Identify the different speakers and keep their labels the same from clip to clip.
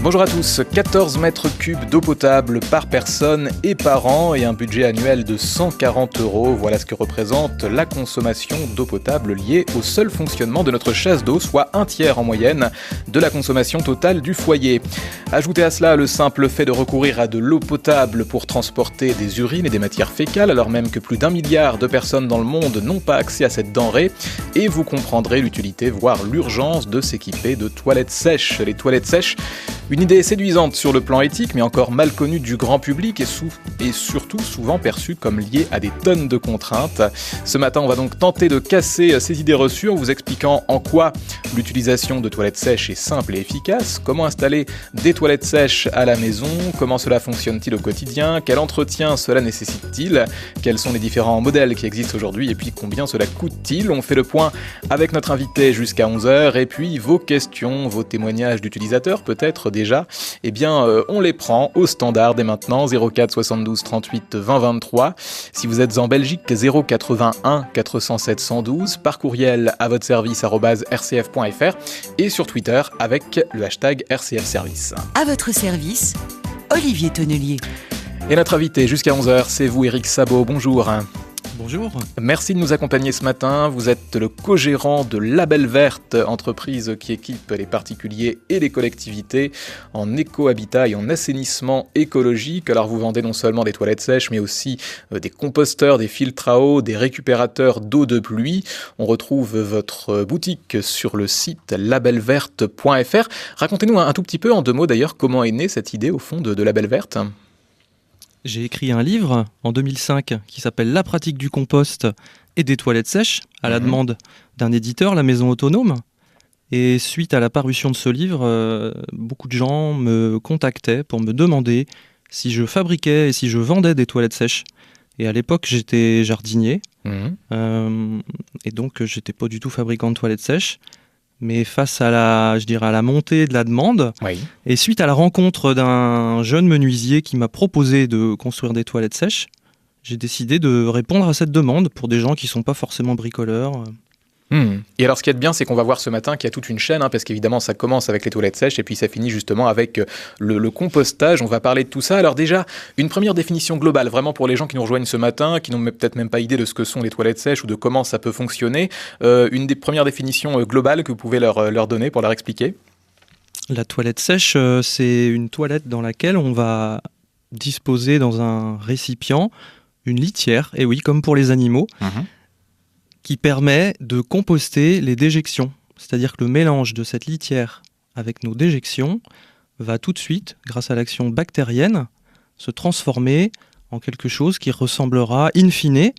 Speaker 1: Bonjour à tous, 14 mètres cubes d'eau potable par personne et par an et un budget annuel de 140 €. Voilà ce que représente la consommation d'eau potable liée au seul fonctionnement de notre chasse d'eau, soit un tiers en moyenne de la consommation totale du foyer. Ajoutez à cela le simple fait de recourir à de l'eau potable pour transporter des urines et des matières fécales, alors même que plus d'1 milliard de personnes dans le monde n'ont pas accès à cette denrée, et vous comprendrez l'utilité, voire l'urgence de s'équiper de toilettes sèches. Les toilettes sèches, une idée séduisante sur le plan éthique, mais encore mal connue du grand public et surtout souvent perçue comme liée à des tonnes de contraintes. Ce matin, on va donc tenter de casser ces idées reçues en vous expliquant en quoi l'utilisation de toilettes sèches est simple et efficace, comment installer des toilettes sèches à la maison, comment cela fonctionne-t-il au quotidien, quel entretien cela nécessite-t-il, quels sont les différents modèles qui existent aujourd'hui et puis combien cela coûte-t-il. On fait le point avec notre invité jusqu'à 11h et puis vos questions, vos témoignages d'utilisateurs peut-être déjà, eh bien on les prend au standard dès maintenant, 04 72 38 20 23. Si vous êtes en Belgique, 081 407 112, par courriel à votre service @rcf.fr et sur Twitter avec le hashtag RCF Service.
Speaker 2: À votre service, Olivier Tonnelier.
Speaker 1: Et notre invité jusqu'à 11h, c'est vous, Éric Sabot. Bonjour.
Speaker 3: Bonjour.
Speaker 1: Merci de nous accompagner ce matin. Vous êtes le co-gérant de Label Verte, entreprise qui équipe les particuliers et les collectivités en éco-habitat et en assainissement écologique. Alors vous vendez non seulement des toilettes sèches, mais aussi des composteurs, des filtres à eau, des récupérateurs d'eau de pluie. On retrouve votre boutique sur le site labelverte.fr. Racontez-nous un tout petit peu, en 2 mots d'ailleurs, comment est née cette idée au fond de Label Verte.
Speaker 3: J'ai écrit un livre en 2005 qui s'appelle « La pratique du compost et des toilettes sèches » à la demande d'un éditeur, La Maison Autonome. Et suite à la parution de ce livre, beaucoup de gens me contactaient pour me demander si je fabriquais et si je vendais des toilettes sèches. Et à l'époque, j'étais jardinier. Et donc, j'étais pas du tout fabricant de toilettes sèches. Mais face à la montée de la demande, oui. Et suite à la rencontre d'un jeune menuisier qui m'a proposé de construire des toilettes sèches, j'ai décidé de répondre à cette demande pour des gens qui ne sont pas forcément bricoleurs.
Speaker 1: Et alors ce qui est bien, c'est qu'on va voir ce matin qu'il y a toute une chaîne, parce qu'évidemment ça commence avec les toilettes sèches et puis ça finit justement avec le compostage. On va parler de tout ça. Alors déjà, une première définition globale, vraiment pour les gens qui nous rejoignent ce matin, qui n'ont peut-être même pas idée de ce que sont les toilettes sèches ou de comment ça peut fonctionner. Une des premières définitions globales que vous pouvez leur donner pour leur expliquer.
Speaker 3: La toilette sèche, c'est une toilette dans laquelle on va disposer dans un récipient une litière, et oui, comme pour les animaux, qui permet de composter les déjections. C'est-à-dire que le mélange de cette litière avec nos déjections va tout de suite, grâce à l'action bactérienne, se transformer en quelque chose qui ressemblera in fine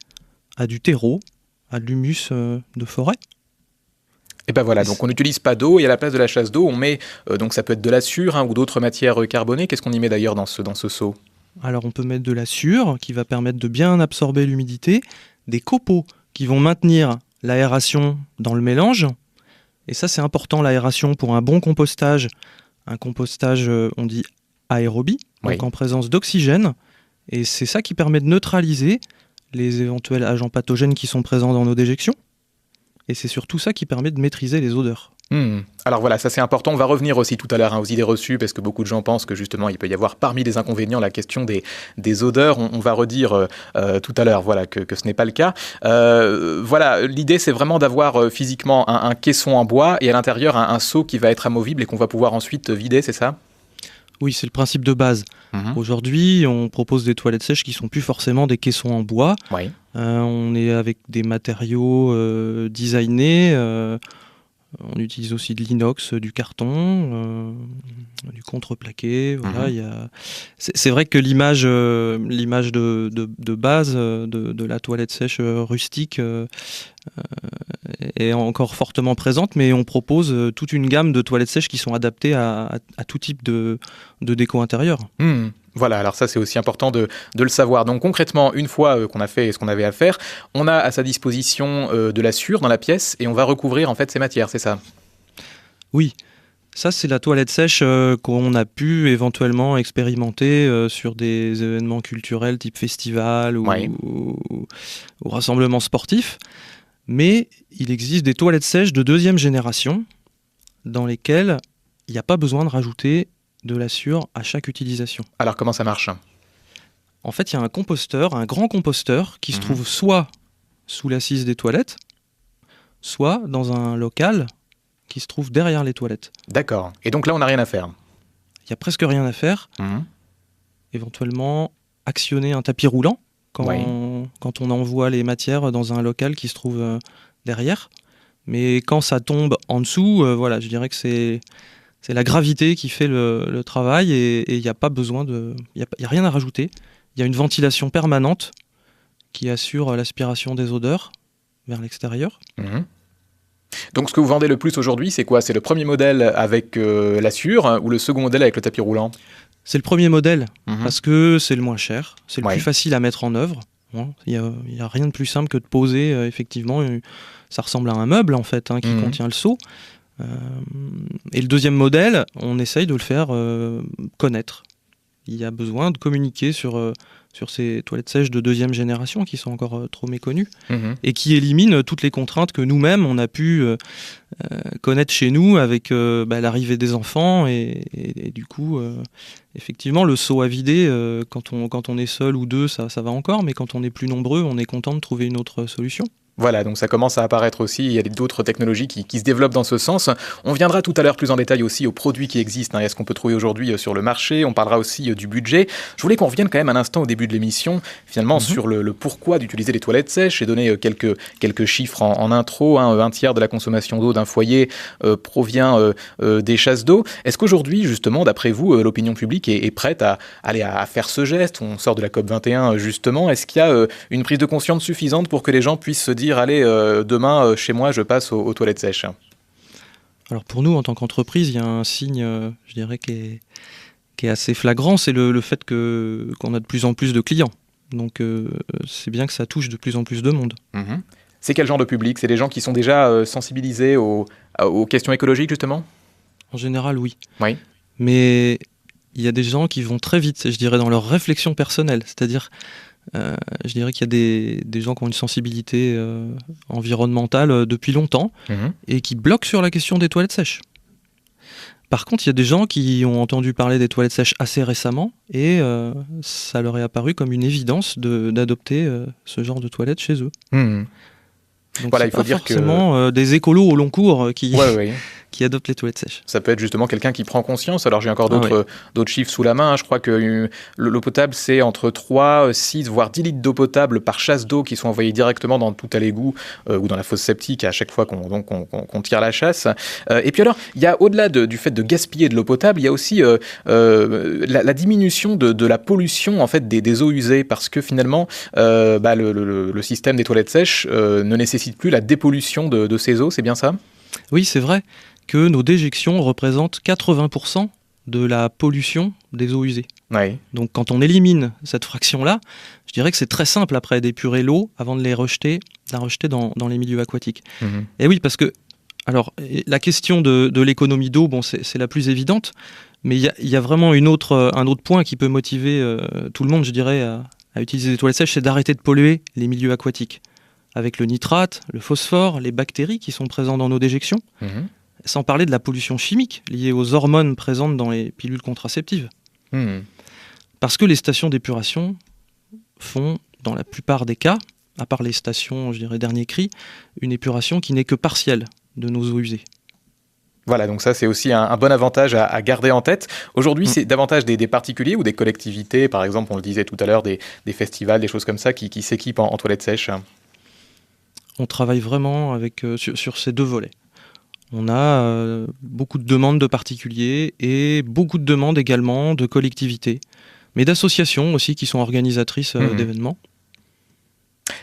Speaker 3: à du terreau, à de l'humus de forêt.
Speaker 1: Et ben voilà, donc on n'utilise pas d'eau et à la place de la chasse d'eau, on met, donc ça peut être de la sûre ou d'autres matières carbonées. Qu'est-ce qu'on y met d'ailleurs dans ce seau ?
Speaker 3: Alors on peut mettre de la sûre qui va permettre de bien absorber l'humidité, des copeaux qui vont maintenir l'aération dans le mélange. Et ça, c'est important, l'aération, pour un bon compostage. Un compostage, on dit aérobie, donc en présence d'oxygène. Et c'est ça qui permet de neutraliser les éventuels agents pathogènes qui sont présents dans nos déjections. Et c'est surtout ça qui permet de maîtriser les odeurs.
Speaker 1: Alors voilà, ça c'est important. On va revenir aussi tout à l'heure aux idées reçues, parce que beaucoup de gens pensent que justement il peut y avoir parmi les inconvénients la question des odeurs. On va redire tout à l'heure que ce n'est pas le cas. Voilà, l'idée c'est vraiment d'avoir physiquement un caisson en bois et à l'intérieur un seau qui va être amovible et qu'on va pouvoir ensuite vider, c'est ça ?
Speaker 3: Oui, c'est le principe de base. Aujourd'hui, on propose des toilettes sèches qui ne sont plus forcément des caissons en bois. On est avec des matériaux designés. On utilise aussi de l'inox, du carton, du contreplaqué. Voilà, c'est vrai que l'image de base de la toilette sèche rustique est encore fortement présente, mais on propose toute une gamme de toilettes sèches qui sont adaptées à tout type de déco intérieure.
Speaker 1: Voilà, alors ça c'est aussi important de le savoir. Donc concrètement, une fois qu'on a fait ce qu'on avait à faire, on a à sa disposition de la sûre dans la pièce et on va recouvrir en fait ces matières, c'est ça ?
Speaker 3: Oui, ça c'est la toilette sèche qu'on a pu éventuellement expérimenter sur des événements culturels type festival ou rassemblements sportifs. Mais il existe des toilettes sèches de 2e génération dans lesquelles il n'y a pas besoin de rajouter de la Sure à chaque utilisation.
Speaker 1: Alors comment ça marche ?
Speaker 3: En fait, il y a un composteur, un grand composteur, qui se trouve soit sous l'assise des toilettes, soit dans un local qui se trouve derrière les toilettes.
Speaker 1: D'accord. Et donc là, on n'a rien à faire ?
Speaker 3: Il n'y a presque rien à faire. Éventuellement, actionner un tapis roulant quand on envoie les matières dans un local qui se trouve derrière. Mais quand ça tombe en dessous, voilà, je dirais que c'est la gravité qui fait le travail et il n'y a pas besoin de... Il n'y a rien à rajouter. Il y a une ventilation permanente qui assure l'aspiration des odeurs vers l'extérieur.
Speaker 1: Donc ce que vous vendez le plus aujourd'hui, c'est quoi ? C'est le premier modèle avec la Sure ou le second modèle avec le tapis roulant ?
Speaker 3: C'est le premier modèle parce que c'est le moins cher, c'est le
Speaker 1: Ouais.
Speaker 3: plus facile à mettre en œuvre. Il y a rien de plus simple que de poser, effectivement, ça ressemble à un meuble en fait, qui contient le seau. Et le deuxième modèle, on essaye de le faire connaître. Il y a besoin de communiquer sur ces toilettes sèches de deuxième génération qui sont encore trop méconnues et qui éliminent toutes les contraintes que nous-mêmes on a pu connaître chez nous avec l'arrivée des enfants et du coup effectivement le seau à vider quand on est seul ou deux ça va encore, mais quand on est plus nombreux on est content de trouver une autre solution.
Speaker 1: Voilà, donc ça commence à apparaître aussi, il y a d'autres technologies qui se développent dans ce sens. On viendra tout à l'heure plus en détail aussi aux produits qui existent et à ce qu'on peut trouver aujourd'hui sur le marché. On parlera aussi du budget. Je voulais qu'on revienne quand même un instant au début de l'émission, finalement, sur le pourquoi d'utiliser les toilettes sèches. J'ai donné quelques chiffres en intro. Un tiers de la consommation d'eau d'un foyer provient des chasses d'eau. Est-ce qu'aujourd'hui, justement, d'après vous, l'opinion publique est prête à aller à faire ce geste ? On sort de la COP21, justement. Est-ce qu'il y a une prise de conscience suffisante pour que les gens puissent se dire allez, demain, chez moi, je passe aux toilettes sèches ?
Speaker 3: Alors pour nous, en tant qu'entreprise, il y a un signe, je dirais, qui est assez flagrant, c'est le fait qu'on a de plus en plus de clients. Donc c'est bien que ça touche de plus en plus de monde.
Speaker 1: C'est quel genre de public ? C'est des gens qui sont déjà sensibilisés aux questions écologiques, justement ?
Speaker 3: En général, oui.
Speaker 1: Oui.
Speaker 3: Mais il y a des gens qui vont très vite, je dirais, dans leur réflexion personnelle. C'est-à-dire, je dirais qu'il y a des gens qui ont une sensibilité environnementale depuis longtemps et qui bloquent sur la question des toilettes sèches. Par contre, il y a des gens qui ont entendu parler des toilettes sèches assez récemment et ça leur est apparu comme une évidence d'adopter ce genre de toilettes chez eux. Donc
Speaker 1: voilà,
Speaker 3: c'est
Speaker 1: il faut
Speaker 3: pas
Speaker 1: dire
Speaker 3: forcément des écolos au long cours qui adoptent les toilettes sèches.
Speaker 1: Ça peut être justement quelqu'un qui prend conscience. Alors j'ai encore d'autres chiffres sous la main. Je crois que l'eau potable, c'est entre 3, 6, voire 10 litres d'eau potable par chasse d'eau qui sont envoyés directement dans tout à l'égout ou dans la fosse septique à chaque fois qu'on tire la chasse. Et puis alors, il y a au-delà du fait de gaspiller de l'eau potable, il y a aussi la diminution de la pollution en fait des eaux usées, parce que finalement le système des toilettes sèches ne nécessite plus la dépollution de ces eaux, c'est bien ça ?
Speaker 3: Oui, c'est vrai que nos déjections représentent 80% de la pollution des eaux usées.
Speaker 1: Oui.
Speaker 3: Donc quand on élimine cette fraction-là, je dirais que c'est très simple après d'épurer l'eau avant de la rejeter dans les milieux aquatiques. Et oui, parce que alors, la question de l'économie d'eau, c'est la plus évidente, mais il y a vraiment un autre point qui peut motiver tout le monde, je dirais, à utiliser des toilettes sèches, c'est d'arrêter de polluer les milieux aquatiques. Avec le nitrate, le phosphore, les bactéries qui sont présents dans nos déjections, sans parler de la pollution chimique liée aux hormones présentes dans les pilules contraceptives. Parce que les stations d'épuration font, dans la plupart des cas, à part les stations, je dirais, dernier cri, une épuration qui n'est que partielle de nos eaux usées.
Speaker 1: Voilà, donc ça c'est aussi un bon avantage à garder en tête. Aujourd'hui, c'est davantage des particuliers ou des collectivités, par exemple, on le disait tout à l'heure, des festivals, des choses comme ça, qui s'équipent en toilettes sèches.
Speaker 3: On travaille vraiment sur ces deux volets. On a beaucoup de demandes de particuliers et beaucoup de demandes également de collectivités, mais d'associations aussi qui sont organisatrices d'événements.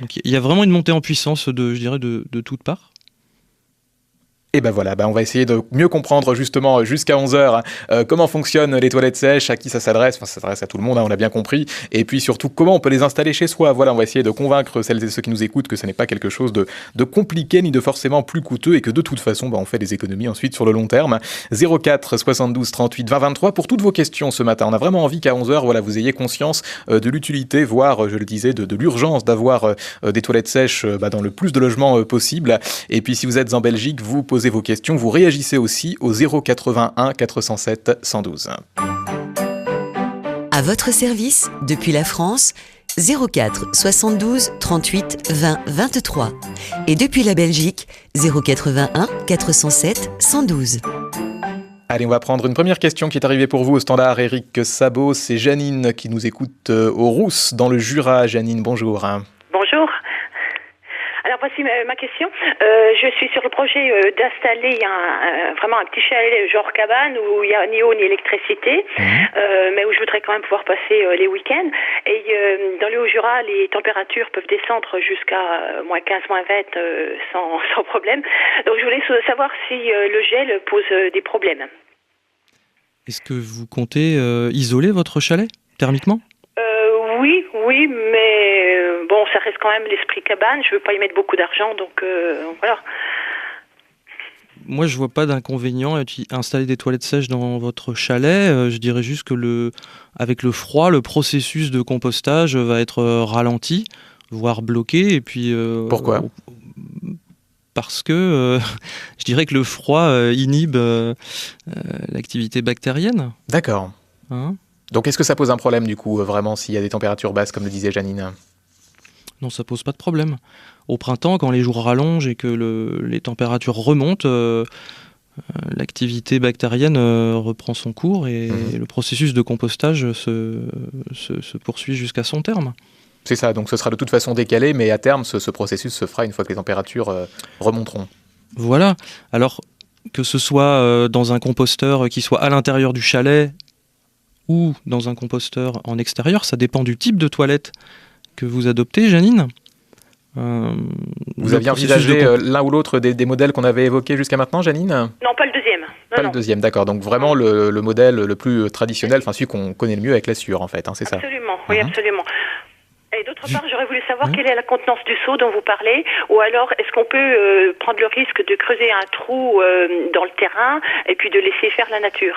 Speaker 3: Donc il y a vraiment une montée en puissance de toutes parts.
Speaker 1: Et ben voilà, on va essayer de mieux comprendre justement jusqu'à 11h comment fonctionnent les toilettes sèches, à qui ça s'adresse, ça s'adresse à tout le monde, on l'a bien compris, et puis surtout comment on peut les installer chez soi. Voilà, on va essayer de convaincre celles et ceux qui nous écoutent que ce n'est pas quelque chose de compliqué ni de forcément plus coûteux et que de toute façon on fait des économies ensuite sur le long terme. 04 72 38 20 23 pour toutes vos questions ce matin. On a vraiment envie qu'à 11h, vous ayez conscience de l'utilité, voire, je le disais, de l'urgence d'avoir des toilettes sèches dans le plus de logements possible. Et puis si vous êtes en Belgique, vous posez posez vos questions, vous réagissez aussi au 081 407 112.
Speaker 2: À votre service, depuis la France, 04 72 38 20 23. Et depuis la Belgique, 081 407 112.
Speaker 1: Allez, on va prendre une première question qui est arrivée pour vous au standard Eric Sabot. C'est Janine qui nous écoute aux Rousses, dans le Jura. Janine, bonjour.
Speaker 4: Bonjour. Alors voici ma question. Je suis sur le projet d'installer vraiment un petit chalet genre cabane où il n'y a ni eau ni électricité, mais où je voudrais quand même pouvoir passer les week-ends. Et dans le Haut-Jura, les températures peuvent descendre jusqu'à moins 15, moins 20 sans problème. Donc je voulais savoir si le gel pose des problèmes.
Speaker 3: Est-ce que vous comptez isoler votre chalet thermiquement ?
Speaker 4: Oui, mais bon, ça reste quand même l'esprit cabane. Je veux pas y mettre beaucoup d'argent, donc voilà.
Speaker 3: Moi, je vois pas d'inconvénient à installer des toilettes sèches dans votre chalet. Je dirais juste que avec le froid, le processus de compostage va être ralenti, voire bloqué. Et puis,
Speaker 1: pourquoi ?
Speaker 3: Parce que je dirais que le froid inhibe l'activité bactérienne.
Speaker 1: D'accord.
Speaker 3: Hein ?
Speaker 1: Donc est-ce que ça pose un problème du coup, vraiment, s'il y a des températures basses, comme le disait Janine ?
Speaker 3: Non, ça pose pas de problème. Au printemps, quand les jours rallongent et que les températures remontent, l'activité bactérienne reprend son cours et le processus de compostage se poursuit jusqu'à son terme.
Speaker 1: C'est ça, donc ce sera de toute façon décalé, mais à terme, ce processus se fera une fois que les températures remonteront.
Speaker 3: Voilà. Alors, que ce soit dans un composteur qui soit à l'intérieur du chalet ou dans un composteur en extérieur, ça dépend du type de toilette que vous adoptez, Janine.
Speaker 1: Vous aviez envisagé l'un ou l'autre des modèles qu'on avait évoqués jusqu'à maintenant, Janine ?
Speaker 4: Non, pas le deuxième.
Speaker 1: Pas le deuxième, d'accord. Donc vraiment le modèle le plus traditionnel, enfin celui qu'on connaît le mieux avec la Sûre, en fait, hein, c'est ça ?
Speaker 4: Absolument, oui, absolument. Et d'autre part, j'aurais voulu savoir quelle est la contenance du seau dont vous parlez, ou alors est-ce qu'on peut prendre le risque de creuser un trou dans le terrain et puis de laisser faire la nature ?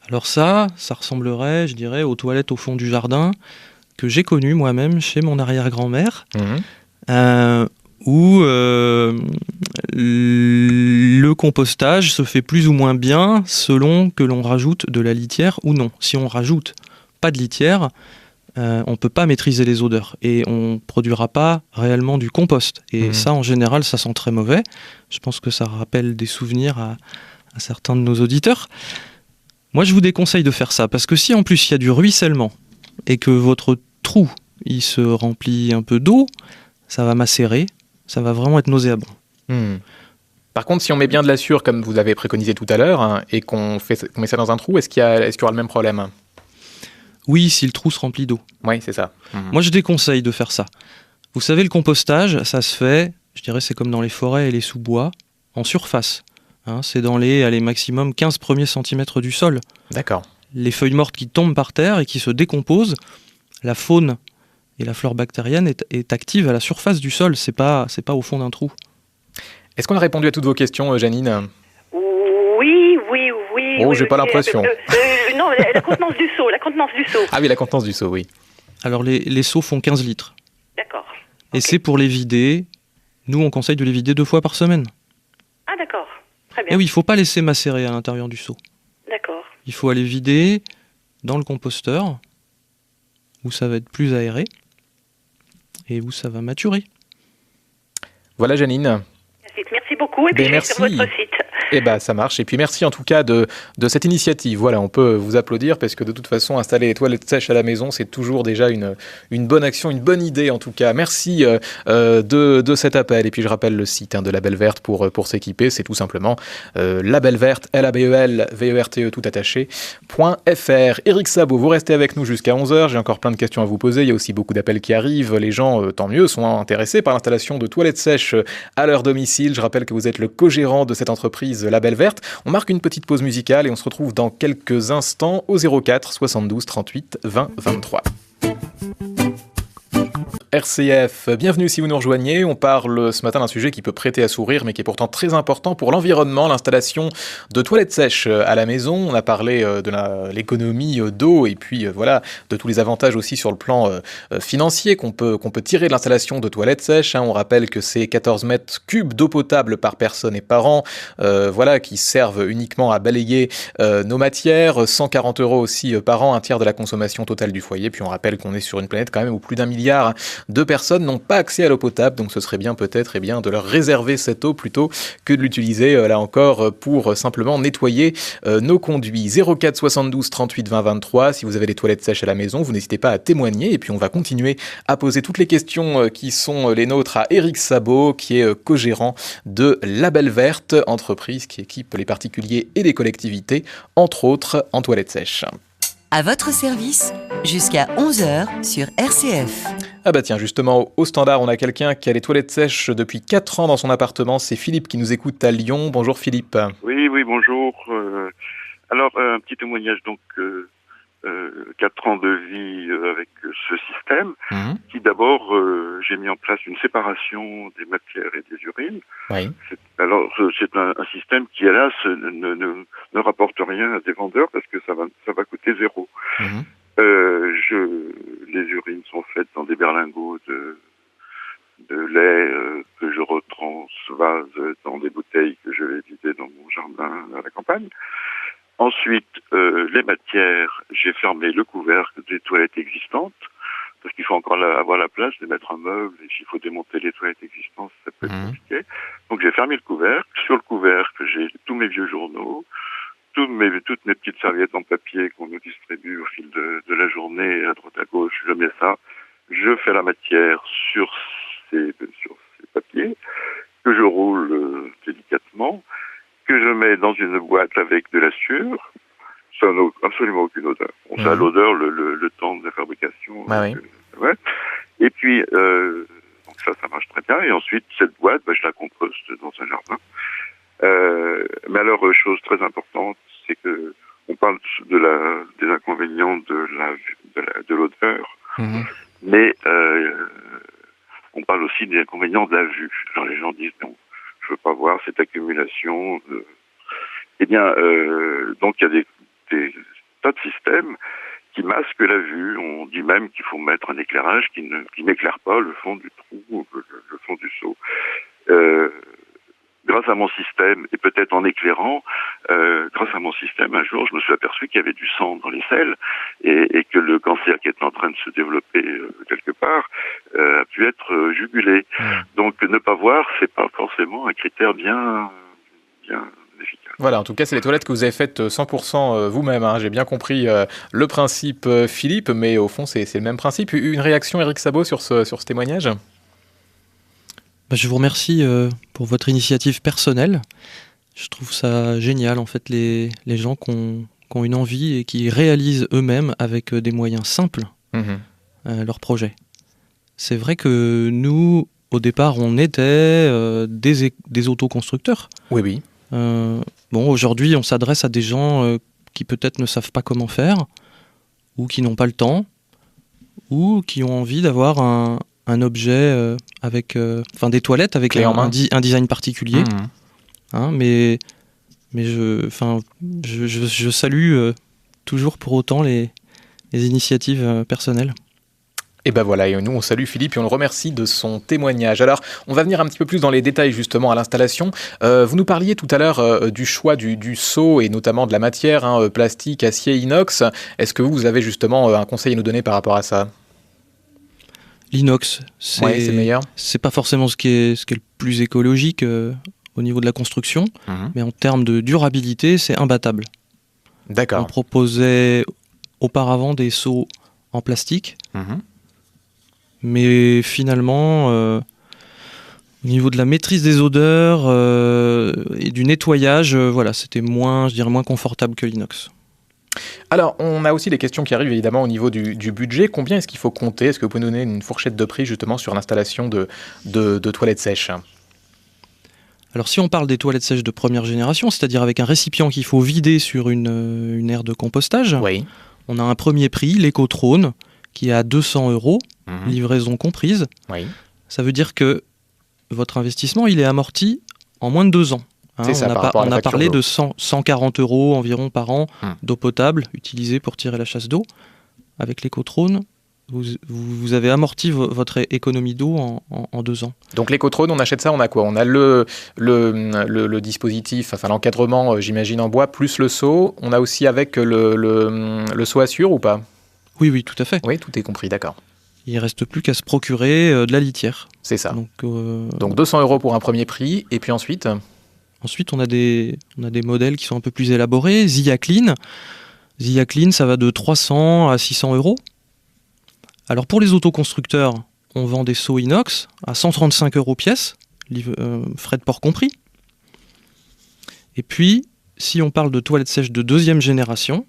Speaker 3: Alors ça ressemblerait, je dirais, aux toilettes au fond du jardin que j'ai connues moi-même chez mon arrière-grand-mère, où le compostage se fait plus ou moins bien selon que l'on rajoute de la litière ou non. Si on rajoute pas de litière, on ne peut pas maîtriser les odeurs et on ne produira pas réellement du compost. Et ça, en général, ça sent très mauvais. Je pense que ça rappelle des souvenirs à certains de nos auditeurs. Moi, je vous déconseille de faire ça, parce que si en plus il y a du ruissellement et que votre trou il se remplit un peu d'eau, ça va macérer, ça va vraiment être nauséabond.
Speaker 1: Par contre, si on met bien de la Sûre, comme vous avez préconisé tout à l'heure, et qu'on met ça dans un trou, est-ce qu'il y aura le même problème ?
Speaker 3: Oui, si le trou se remplit d'eau.
Speaker 1: Oui, c'est ça.
Speaker 3: Moi, je déconseille de faire ça. Vous savez, le compostage, ça se fait, je dirais, c'est comme dans les forêts et les sous-bois, en surface. C'est dans les maximum 15 premiers centimètres du sol.
Speaker 1: D'accord.
Speaker 3: Les feuilles mortes qui tombent par terre et qui se décomposent, la faune et la flore bactérienne est active à la surface du sol, c'est pas au fond d'un trou.
Speaker 1: Est-ce qu'on a répondu à toutes vos questions, Janine ?
Speaker 4: Oui.
Speaker 1: Oh, j'ai pas l'impression.
Speaker 4: Non, la contenance du seau,
Speaker 1: Ah oui, la contenance du seau, oui.
Speaker 3: Alors les seaux font 15 litres.
Speaker 4: D'accord.
Speaker 3: Et c'est pour les vider, nous on conseille de les vider 2 fois par semaine.
Speaker 4: Ah d'accord, très bien.
Speaker 3: Et oui, il ne faut pas laisser macérer à l'intérieur du seau.
Speaker 4: D'accord.
Speaker 3: Il faut aller vider dans le composteur, où ça va être plus aéré, et où ça va maturer.
Speaker 1: Voilà, Janine.
Speaker 4: Merci beaucoup, et puis je suis sur votre site.
Speaker 1: Eh ben, ça marche. Et puis merci en tout cas de cette initiative. Voilà, on peut vous applaudir parce que de toute façon, installer les toilettes sèches à la maison, c'est toujours déjà une bonne action, une bonne idée en tout cas. Merci de cet appel. Et puis je rappelle le site de La Belle Verte pour s'équiper. C'est tout simplement La Belle Verte, LABEL, tout attaché, .fr. Eric Sabot, vous restez avec nous jusqu'à 11h. J'ai encore plein de questions à vous poser. Il y a aussi beaucoup d'appels qui arrivent. Les gens, tant mieux, sont intéressés par l'installation de toilettes sèches à leur domicile. Je rappelle que vous êtes le co-gérant de cette entreprise La Belle Verte. On marque une petite pause musicale et on se retrouve dans quelques instants au 04 72 38 20 23. RCF. Bienvenue si vous nous rejoignez. On parle ce matin d'un sujet qui peut prêter à sourire, mais qui est pourtant très important pour l'environnement, l'installation de toilettes sèches à la maison. On a parlé de l'économie d'eau et puis voilà, de tous les avantages aussi sur le plan financier qu'on peut tirer de l'installation de toilettes sèches. On rappelle que c'est 14 mètres cubes d'eau potable par personne et par an, voilà, qui servent uniquement à balayer nos matières. 140 € aussi par an, un tiers de la consommation totale du foyer. Puis on rappelle qu'on est sur une planète quand même où plus d'1 milliard de personnes n'ont pas accès à l'eau potable, donc ce serait bien peut-être de leur réserver cette eau plutôt que de l'utiliser là encore pour simplement nettoyer nos conduits. 04 72 38 20 23, si vous avez des toilettes sèches à la maison, vous n'hésitez pas à témoigner et puis on va continuer à poser toutes les questions qui sont les nôtres à Éric Sabot, qui est co-gérant de Label Verte, entreprise qui équipe les particuliers et les collectivités, entre autres en toilettes sèches.
Speaker 2: À votre service, jusqu'à 11h sur RCF.
Speaker 1: Ah bah tiens, justement, au standard, on a quelqu'un qui a les toilettes sèches depuis 4 ans dans son appartement. C'est Philippe qui nous écoute à Lyon. Bonjour Philippe.
Speaker 5: Oui, bonjour. Alors, un petit témoignage, donc 4 ans de vie avec ce système, qui d'abord, j'ai mis en place une séparation des matières et des urines.
Speaker 1: Oui.
Speaker 5: C'est un système qui, hélas, ne rapporte rien à des vendeurs parce que ça va coûter zéro. Les urines sont faites dans des berlingots de lait que je retransvase dans des bouteilles que je vais vider dans mon jardin à la campagne. Ensuite, les matières, j'ai fermé le couvercle des toilettes existantes parce qu'il faut encore avoir la place de mettre un meuble et s'il faut démonter les toilettes existantes, ça peut être compliqué. Donc j'ai fermé le couvercle. Sur le couvercle, j'ai tous mes vieux journaux, toutes mes petites serviettes en papier qu'on nous distribue au fil de la journée, à droite à gauche, je mets ça. Je fais la matière sur ces papiers, que je roule délicatement, que je mets dans une boîte avec de la sueur. Ça n'a absolument aucune odeur. Ça a l'odeur le temps de la fabrication.
Speaker 1: Ah oui.
Speaker 5: Ouais. Et puis, donc ça marche très bien. Et ensuite, cette boîte, je la composte dans un jardin. Mais alors, chose très importante, c'est que on parle des inconvénients de l'odeur, mais on parle aussi des inconvénients de la vue. Alors les gens disent non, je veux pas voir cette accumulation. Eh bien, donc il y a des tas de systèmes qui masquent la vue. On dit même qu'il faut mettre un éclairage qui n'éclaire pas le fond du trou, le fond du seau. Grâce à mon système, et peut-être en éclairant, grâce à mon système, un jour, je me suis aperçu qu'il y avait du sang dans les selles et que le cancer qui était en train de se développer quelque part a pu être jugulé. Donc, ne pas voir, c'est pas forcément un critère bien efficace.
Speaker 1: Voilà, en tout cas, c'est les toilettes que vous avez faites 100% vous-même. J'ai bien compris le principe, Philippe, mais au fond, c'est le même principe. Une réaction, Éric Sabot, sur ce témoignage ?
Speaker 3: Je vous remercie pour votre initiative personnelle. Je trouve ça génial, en fait, les gens qui ont une envie et qui réalisent eux-mêmes avec des moyens simples leur projet. C'est vrai que nous, au départ, on était des autoconstructeurs.
Speaker 1: Oui.
Speaker 3: Aujourd'hui, on s'adresse à des gens qui peut-être ne savent pas comment faire, ou qui n'ont pas le temps, ou qui ont envie d'avoir un objet avec des toilettes avec un design particulier. Mais je salue toujours pour autant les initiatives personnelles.
Speaker 1: Et ben voilà, et nous on salue Philippe et on le remercie de son témoignage. Alors, on va venir un petit peu plus dans les détails justement à l'installation. Vous nous parliez tout à l'heure du choix du seau et notamment de la matière, plastique, acier, inox. Est-ce que vous avez justement un conseil à nous donner par rapport à ça ?
Speaker 3: L'inox,
Speaker 1: c'est meilleur.
Speaker 3: C'est pas forcément ce qui est le plus écologique au niveau de la construction, mais en termes de durabilité, c'est imbattable.
Speaker 1: D'accord.
Speaker 3: On proposait auparavant des seaux en plastique, mais finalement, au niveau de la maîtrise des odeurs et du nettoyage, c'était moins confortable que l'inox.
Speaker 1: Alors, on a aussi des questions qui arrivent évidemment au niveau du budget. Combien est-ce qu'il faut compter ? Est-ce que vous pouvez nous donner une fourchette de prix justement sur l'installation de toilettes sèches ?
Speaker 3: Alors si on parle des toilettes sèches de première génération, c'est-à-dire avec un récipient qu'il faut vider sur une aire de compostage,
Speaker 1: oui.
Speaker 3: On a un premier prix, l'Ecotrone, qui est à 200 €, livraison comprise.
Speaker 1: Oui.
Speaker 3: Ça veut dire que votre investissement, il est amorti en moins de 2 ans.
Speaker 1: C'est ça,
Speaker 3: on a parlé de 140 € environ par an d'eau potable utilisée pour tirer la chasse d'eau. Avec l'écotrone, vous avez amorti votre économie d'eau en 2 ans.
Speaker 1: Donc l'écotrone, on achète ça, on a quoi? On a le dispositif, enfin l'encadrement, j'imagine, en bois, plus le seau. On a aussi avec le seau Assure ou pas?
Speaker 3: Oui, tout à fait.
Speaker 1: Oui, tout est compris, d'accord.
Speaker 3: Il ne reste plus qu'à se procurer de la litière.
Speaker 1: C'est ça.
Speaker 3: Donc
Speaker 1: 200 € pour un premier prix, et puis ensuite...
Speaker 3: Ensuite, on a des modèles qui sont un peu plus élaborés. Zia Clean, ça va de 300 à 600 €. Alors pour les autoconstructeurs, on vend des seaux inox à 135 € pièce, frais de port compris. Et puis, si on parle de toilettes sèches de 2e génération,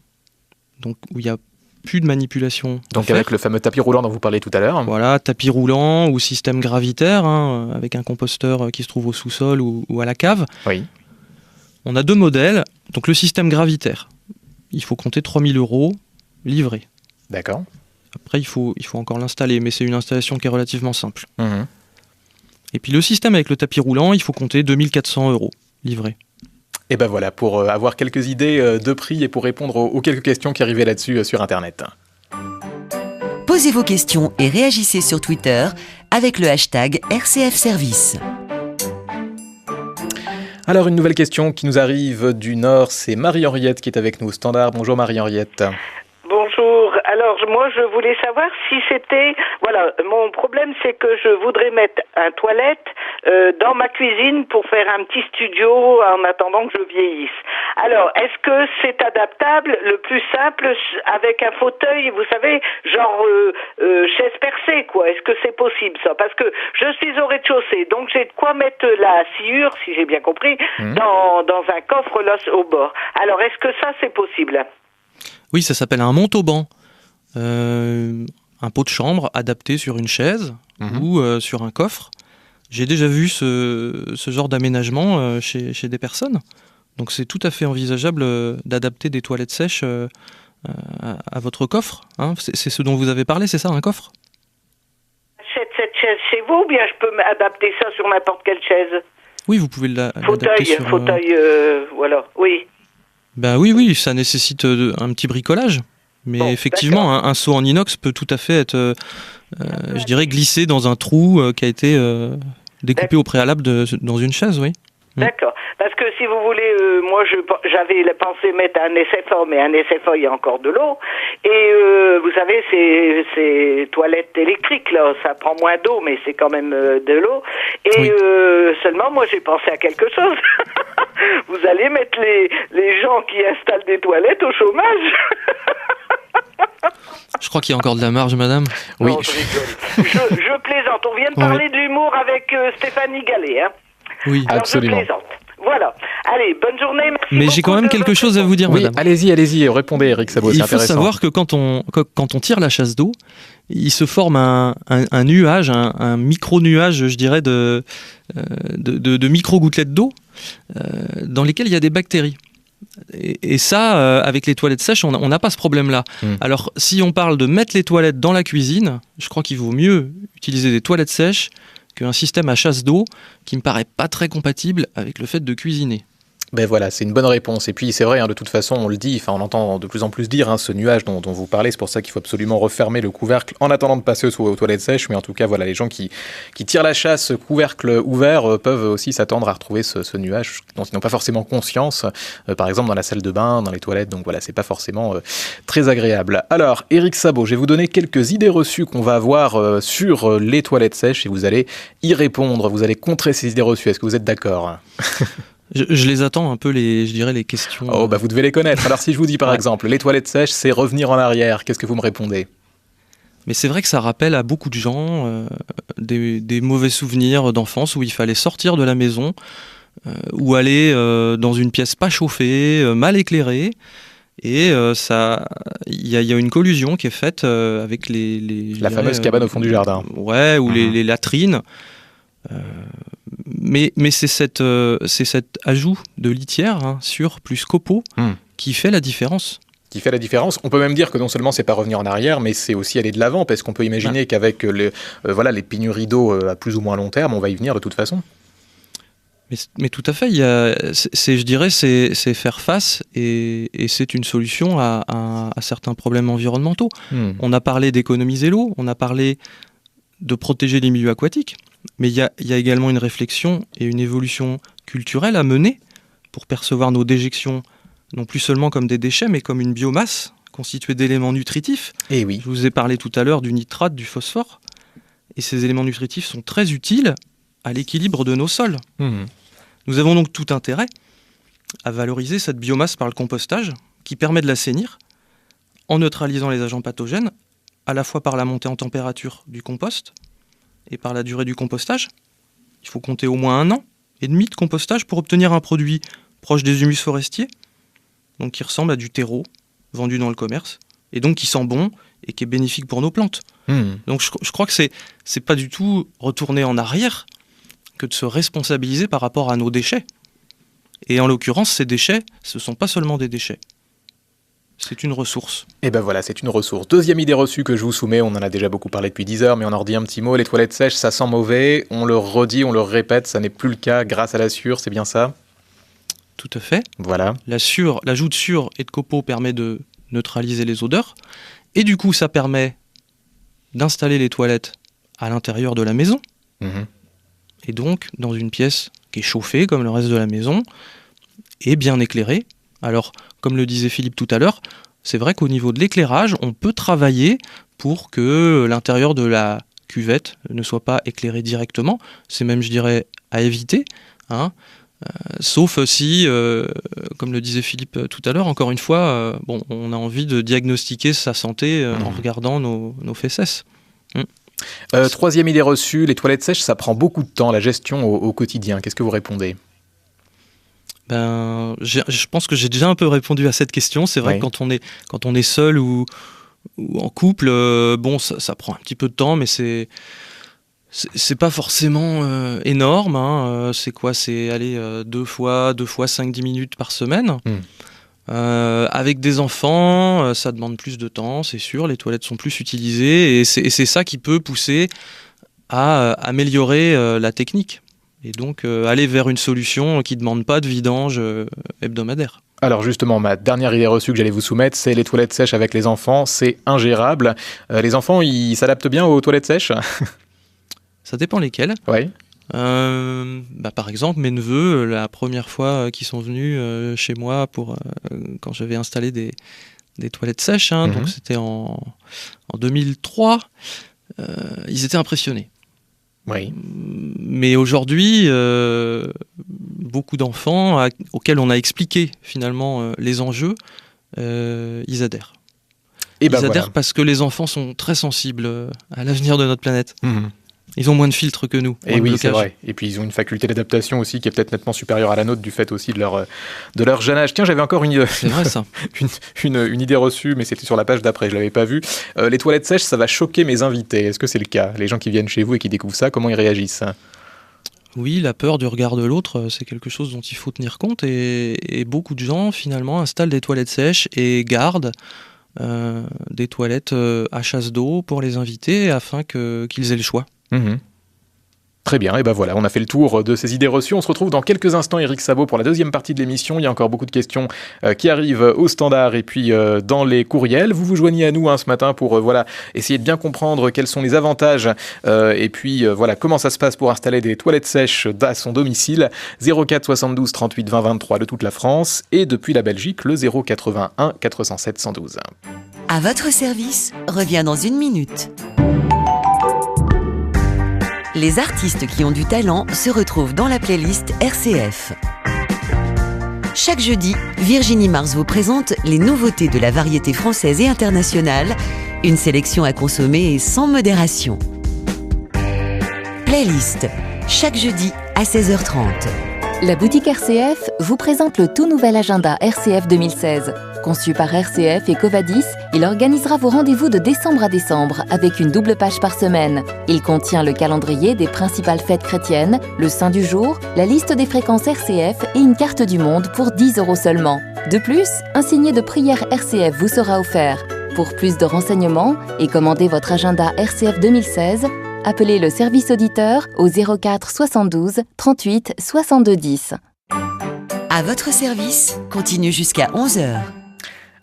Speaker 3: donc où il n'y a plus de manipulation.
Speaker 1: Donc avec le fameux tapis roulant dont vous parlez tout à l'heure.
Speaker 3: Voilà, tapis roulant ou système gravitaire, avec un composteur qui se trouve au sous-sol ou à la cave.
Speaker 1: Oui.
Speaker 3: On a 2 modèles. Donc le système gravitaire, il faut compter 3 000 € livré.
Speaker 1: D'accord.
Speaker 3: Après, il faut encore l'installer, mais c'est une installation qui est relativement simple. Et puis le système avec le tapis roulant, il faut compter 2 400 € livré.
Speaker 1: Et ben voilà, pour avoir quelques idées de prix et pour répondre aux quelques questions qui arrivaient là-dessus sur Internet.
Speaker 2: Posez vos questions et réagissez sur Twitter avec le hashtag RCF Service.
Speaker 1: Alors une nouvelle question qui nous arrive du Nord, c'est Marie-Henriette qui est avec nous au standard. Bonjour Marie-Henriette.
Speaker 6: Bonjour. Alors moi je voulais savoir si c'était... Voilà, mon problème c'est que je voudrais mettre un toilette dans ma cuisine pour faire un petit studio en attendant que je vieillisse. Alors, est-ce que c'est adaptable, le plus simple, avec un fauteuil, vous savez, genre chaise percée, quoi? Est-ce que c'est possible, ça? Parce que je suis au rez-de-chaussée, donc j'ai de quoi mettre la sciure, si j'ai bien compris, dans un coffre là au bord. Alors, est-ce que ça, c'est possible?
Speaker 3: Oui, ça s'appelle un monte-au-banc. Un pot de chambre adapté sur une chaise ou sur un coffre. J'ai déjà vu ce genre d'aménagement chez des personnes. Donc c'est tout à fait envisageable d'adapter des toilettes sèches à votre coffre. Hein. C'est ce dont vous avez parlé, c'est ça, un coffre?
Speaker 6: J'achète cette chaise chez vous ou bien je peux adapter ça sur n'importe quelle chaise?
Speaker 3: Oui, vous pouvez l'adapter sur...
Speaker 6: Fauteuil, voilà, oui.
Speaker 3: Ben oui, ça nécessite un petit bricolage. Mais bon, effectivement, un seau en inox peut tout à fait être, je dirais, glissé dans un trou qui a été découpé au préalable dans une chaise, oui.
Speaker 6: D'accord. Parce que si vous voulez, moi j'avais pensé mettre un SFA, mais un SFA il y a encore de l'eau. Et vous savez, ces toilettes électriques là, ça prend moins d'eau, mais c'est quand même de l'eau. Et seulement moi j'ai pensé à quelque chose. Vous allez mettre les gens qui installent des toilettes au chômage.
Speaker 3: Je crois qu'il y a encore de la marge, madame.
Speaker 6: Oui. Non, je plaisante. On vient de parler de l'humour avec Stéphanie Gallet, hein.
Speaker 3: Oui,
Speaker 6: alors,
Speaker 1: absolument.
Speaker 6: Je plaisante. Voilà. Allez, bonne journée. Merci.
Speaker 3: Mais j'ai quand même quelque chose à vous dire, madame.
Speaker 1: Allez-y, répondez, Eric Sabot, c'est intéressant.
Speaker 3: Il faut savoir que quand on tire la chasse d'eau, il se forme un nuage, un micro-nuage, je dirais, de micro-gouttelettes d'eau dans lesquelles il y a des bactéries. Et ça, avec les toilettes sèches, on n'a pas ce problème-là. Alors, si on parle de mettre les toilettes dans la cuisine, je crois qu'il vaut mieux utiliser des toilettes sèches qu'un système à chasse d'eau qui me paraît pas très compatible avec le fait de cuisiner.
Speaker 1: Ben voilà, c'est une bonne réponse. Et puis c'est vrai, de toute façon, on le dit, on entend de plus en plus dire, ce nuage dont vous parlez, c'est pour ça qu'il faut absolument refermer le couvercle en attendant de passer aux toilettes sèches. Mais en tout cas, voilà, les gens qui tirent la chasse couvercle ouvert peuvent aussi s'attendre à retrouver ce nuage dont ils n'ont pas forcément conscience, par exemple dans la salle de bain, dans les toilettes. Donc voilà, c'est pas forcément très agréable. Alors, Eric Sabot, je vais vous donner quelques idées reçues qu'on va avoir sur les toilettes sèches et vous allez y répondre, vous allez contrer ces idées reçues. Est-ce que vous êtes d'accord?
Speaker 3: Je les attends un peu, les questions.
Speaker 1: Oh, vous devez les connaître. Alors si je vous dis par exemple, les toilettes sèches, c'est revenir en arrière, qu'est-ce que vous me répondez?
Speaker 3: Mais c'est vrai que ça rappelle à beaucoup de gens des mauvais souvenirs d'enfance où il fallait sortir de la maison ou aller dans une pièce pas chauffée, mal éclairée. Et il y a une collusion qui est faite avec la
Speaker 1: fameuse cabane au fond du jardin.
Speaker 3: Ouais, ou les latrines. Mais c'est cet ajout de litière sur plus copeaux qui fait la différence.
Speaker 1: qui fait la différence. On peut même dire que non seulement c'est pas revenir en arrière, mais c'est aussi aller de l'avant, parce qu'on peut imaginer qu'avec les pénuries d'eau à plus ou moins long terme, on va y venir de toute façon.
Speaker 3: Mais tout à fait, je dirais, c'est faire face et c'est une solution à certains problèmes environnementaux. On a parlé d'économiser l'eau, on a parlé de protéger les milieux aquatiques, mais il y a également une réflexion et une évolution culturelle à mener pour percevoir nos déjections non plus seulement comme des déchets, mais comme une biomasse constituée d'éléments nutritifs.
Speaker 1: Et oui.
Speaker 3: Je vous ai parlé tout à l'heure du nitrate, du phosphore, et ces éléments nutritifs sont très utiles à l'équilibre de nos sols. Nous avons donc tout intérêt à valoriser cette biomasse par le compostage qui permet de l'assainir en neutralisant les agents pathogènes, à la fois par la montée en température du compost et par la durée du compostage. Il faut compter au moins 1 an et demi de compostage pour obtenir un produit proche des humus forestiers, donc qui ressemble à du terreau vendu dans le commerce, et donc qui sent bon et qui est bénéfique pour nos plantes. Donc je crois que c'est pas du tout retourner en arrière que de se responsabiliser par rapport à nos déchets. Et en l'occurrence, ces déchets, ce ne sont pas seulement des déchets. C'est une ressource.
Speaker 1: Et ben voilà, c'est une ressource. Deuxième idée reçue que je vous soumets, on en a déjà beaucoup parlé depuis 10 heures, mais on en redit un petit mot. Les toilettes sèches, ça sent mauvais. On le redit, on le répète, ça n'est plus le cas grâce à la Sûre, c'est bien ça ?
Speaker 3: Tout à fait.
Speaker 1: Voilà.
Speaker 3: L'ajout de Sûre et de copeaux permet de neutraliser les odeurs. Et du coup, ça permet d'installer les toilettes à l'intérieur de la maison. Et donc dans une pièce qui est chauffée comme le reste de la maison et bien éclairée. Alors, comme le disait Philippe tout à l'heure, c'est vrai qu'au niveau de l'éclairage, on peut travailler pour que l'intérieur de la cuvette ne soit pas éclairé directement. C'est même, je dirais, à éviter, sauf si, comme le disait Philippe tout à l'heure, encore une fois, on a envie de diagnostiquer sa santé en regardant nos fesses.
Speaker 1: Troisième idée reçue, les toilettes sèches, ça prend beaucoup de temps, la gestion au quotidien. Qu'est-ce que vous répondez ?
Speaker 3: Je pense que j'ai déjà un peu répondu à cette question. C'est vrai que quand on est seul ou en couple, ça prend un petit peu de temps, mais c'est pas forcément énorme. C'est quoi ? C'est aller 2 fois 5-10 minutes par semaine. Avec des enfants, ça demande plus de temps, c'est sûr, les toilettes sont plus utilisées et c'est ça qui peut pousser à améliorer la technique et donc aller vers une solution qui ne demande pas de vidange hebdomadaire.
Speaker 1: Alors justement, ma dernière idée reçue que j'allais vous soumettre, c'est les toilettes sèches avec les enfants, c'est ingérable. Les enfants, ils s'adaptent bien aux toilettes sèches ?
Speaker 3: Ça dépend lesquelles.
Speaker 1: Oui.
Speaker 3: Par exemple, mes neveux, la première fois qu'ils sont venus chez moi quand j'avais installé des toilettes sèches, donc c'était en 2003, ils étaient impressionnés.
Speaker 1: Oui.
Speaker 3: Mais aujourd'hui, beaucoup d'enfants auxquels on a expliqué finalement les enjeux, ils adhèrent. Ils adhèrent parce que les enfants sont très sensibles à l'avenir de notre planète. Ils ont moins de filtres que nous.
Speaker 1: Et oui, c'est vrai. Et puis ils ont une faculté d'adaptation aussi qui est peut-être nettement supérieure à la nôtre du fait aussi de leur jeune âge. Tiens, j'avais encore une idée reçue, mais c'était sur la page d'après, je l'avais pas vue. Les toilettes sèches, ça va choquer mes invités. Est-ce que c'est le cas ? Les gens qui viennent chez vous et qui découvrent ça, comment ils réagissent ?
Speaker 3: Oui, la peur du regard de l'autre, c'est quelque chose dont il faut tenir compte. Et beaucoup de gens, finalement, installent des toilettes sèches et gardent des toilettes à chasse d'eau pour les invités afin qu'ils aient le choix.
Speaker 1: Très bien, et ben voilà, on a fait le tour de ces idées reçues. On se retrouve dans quelques instants, Éric Sabot, pour la deuxième partie de l'émission. Il y a encore beaucoup de questions qui arrivent au standard et puis dans les courriels. Vous vous joignez à nous ce matin pour essayer de bien comprendre quels sont les avantages et puis comment ça se passe pour installer des toilettes sèches à son domicile. 04 72 38 20 23 de toute la France et depuis la Belgique, le 081 407 112.
Speaker 2: À votre service revient dans 1 minute. Les artistes qui ont du talent se retrouvent dans la playlist RCF. Chaque jeudi, Virginie Mars vous présente les nouveautés de la variété française et internationale, une sélection à consommer sans modération. Playlist, chaque jeudi à 16h30.
Speaker 7: La boutique RCF vous présente le tout nouvel agenda RCF 2016. Conçu par RCF et Covadis, il organisera vos rendez-vous de décembre à décembre avec une double page par semaine. Il contient le calendrier des principales fêtes chrétiennes, le saint du jour, la liste des fréquences RCF et une carte du monde pour 10 € seulement. De plus, un signet de prière RCF vous sera offert. Pour plus de renseignements et commander votre agenda RCF 2016, appelez le service auditeur au 04 72 38 62 10.
Speaker 2: À votre service, continue jusqu'à 11h.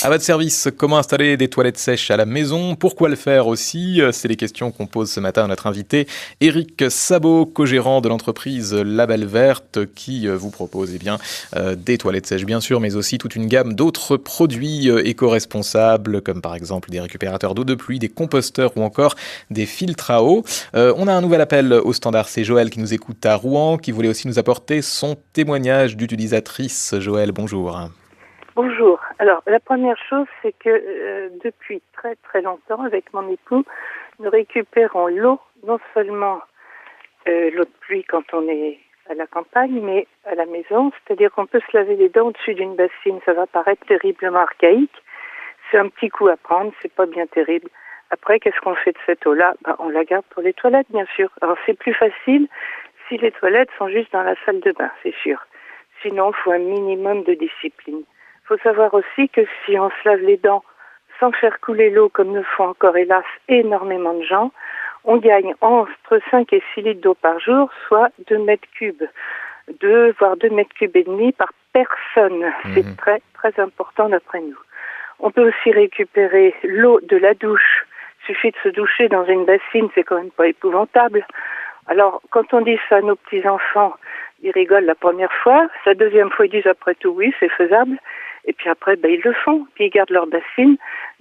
Speaker 1: À votre service, comment installer des toilettes sèches à la maison? Pourquoi le faire aussi? C'est les questions qu'on pose ce matin à notre invité, Éric Sabot, co-gérant de l'entreprise La Belle Verte, qui vous propose des toilettes sèches bien sûr, mais aussi toute une gamme d'autres produits éco-responsables, comme par exemple des récupérateurs d'eau de pluie, des composteurs ou encore des filtres à eau. On a un nouvel appel au standard, c'est Joël qui nous écoute à Rouen, qui voulait aussi nous apporter son témoignage d'utilisatrice. Joël, bonjour.
Speaker 8: Bonjour. Alors, la première chose, c'est que depuis très très longtemps, avec mon époux, nous récupérons l'eau, non seulement l'eau de pluie quand on est à la campagne, mais à la maison, c'est-à-dire qu'on peut se laver les dents au-dessus d'une bassine. Ça va paraître terriblement archaïque. C'est un petit coup à prendre, c'est pas bien terrible. Après, qu'est-ce qu'on fait de cette eau-là? On la garde pour les toilettes, bien sûr. Alors, c'est plus facile si les toilettes sont juste dans la salle de bain, c'est sûr. Sinon, il faut un minimum de discipline. Il faut savoir aussi que si on se lave les dents sans faire couler l'eau, comme le font encore hélas énormément de gens, on gagne entre 5 et 6 litres d'eau par jour, soit 2 mètres cubes. 2, voire 2 mètres cubes et demi par personne. C'est très, très important d'après nous. On peut aussi récupérer l'eau de la douche. Il suffit de se doucher dans une bassine, c'est quand même pas épouvantable. Alors, quand on dit ça à nos petits-enfants, ils rigolent la première fois. La deuxième fois, ils disent après tout, oui, c'est faisable. Et puis après, ils le font. Puis ils gardent leur bassine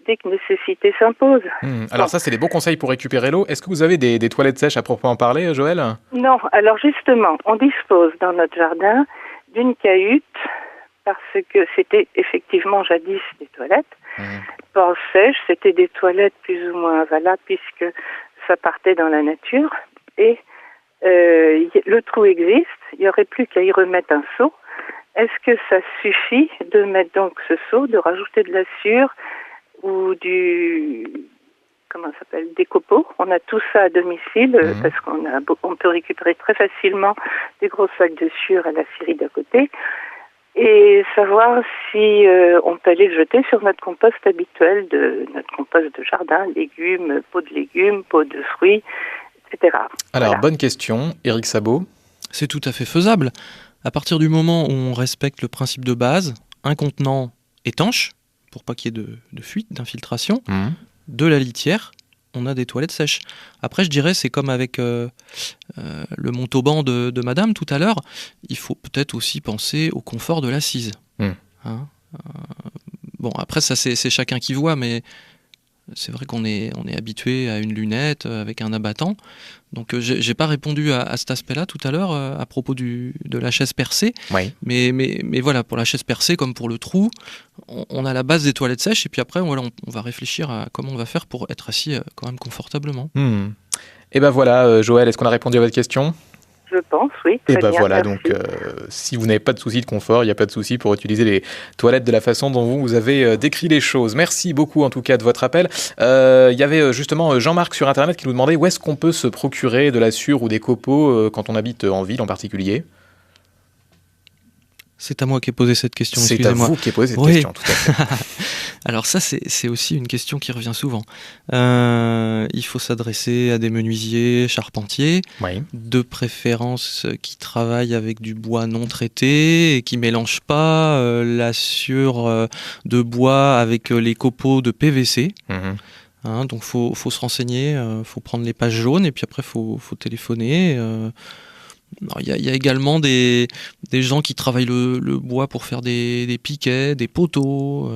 Speaker 8: dès que nécessité s'impose.
Speaker 1: Alors ça, c'est des bons conseils pour récupérer l'eau. Est-ce que vous avez des toilettes sèches à proprement parler, Joël?
Speaker 8: Non. Alors justement, on dispose dans notre jardin d'une cahute parce que c'était effectivement jadis des toilettes. Port sèche, c'était des toilettes plus ou moins valables puisque ça partait dans la nature. Et le trou existe. Il n'y aurait plus qu'à y remettre un seau. Est-ce que ça suffit de mettre donc ce seau, de rajouter de la sûre ou des copeaux? On a tout ça à domicile parce qu'on peut récupérer très facilement des gros sacs de sûre à la scierie d'à côté et savoir si on peut aller le jeter sur notre compost habituel, notre compost de jardin, légumes, pots de fruits, etc.
Speaker 1: Alors, bonne question, Éric Sabot.
Speaker 3: C'est tout à fait faisable. À partir du moment où on respecte le principe de base, un contenant étanche, pour pas qu'il y ait de fuite, d'infiltration, de la litière, on a des toilettes sèches. Après, je dirais, c'est comme avec le montauban de madame tout à l'heure, il faut peut-être aussi penser au confort de l'assise. Bon, après, ça c'est chacun qui voit, mais c'est vrai qu'on est habitué à une lunette avec un abattant. Donc j'ai pas répondu à cet aspect-là tout à l'heure à propos de la chaise percée.
Speaker 1: Oui.
Speaker 3: Mais voilà, pour la chaise percée comme pour le trou, on a la base des toilettes sèches et puis après on va réfléchir à comment on va faire pour être assis quand même confortablement.
Speaker 1: Et ben voilà, Joël, est-ce qu'on a répondu à votre question?
Speaker 8: Je pense, oui.
Speaker 1: Et ben
Speaker 8: bien,
Speaker 1: voilà,
Speaker 8: merci.
Speaker 1: donc si vous n'avez pas de souci de confort, il n'y a pas de souci pour utiliser les toilettes de la façon dont vous avez décrit les choses. Merci beaucoup en tout cas de votre appel. Il y avait justement Jean-Marc sur Internet qui nous demandait où est-ce qu'on peut se procurer de la sûre ou des copeaux quand on habite en ville en particulier.
Speaker 3: C'est à moi qui ai posé cette question,
Speaker 1: C'est
Speaker 3: excusez-moi.
Speaker 1: à vous qui ai posé cette question, tout à fait.
Speaker 3: Alors ça, c'est aussi une question qui revient souvent. Il faut s'adresser à des menuisiers, charpentiers, de préférence qui travaillent avec du bois non traité et qui ne mélangent pas la sûre de bois avec les copeaux de PVC. Donc faut se renseigner, faut prendre les pages jaunes et puis après faut téléphoner. Il y a également des gens qui travaillent le bois pour faire des piquets, des poteaux.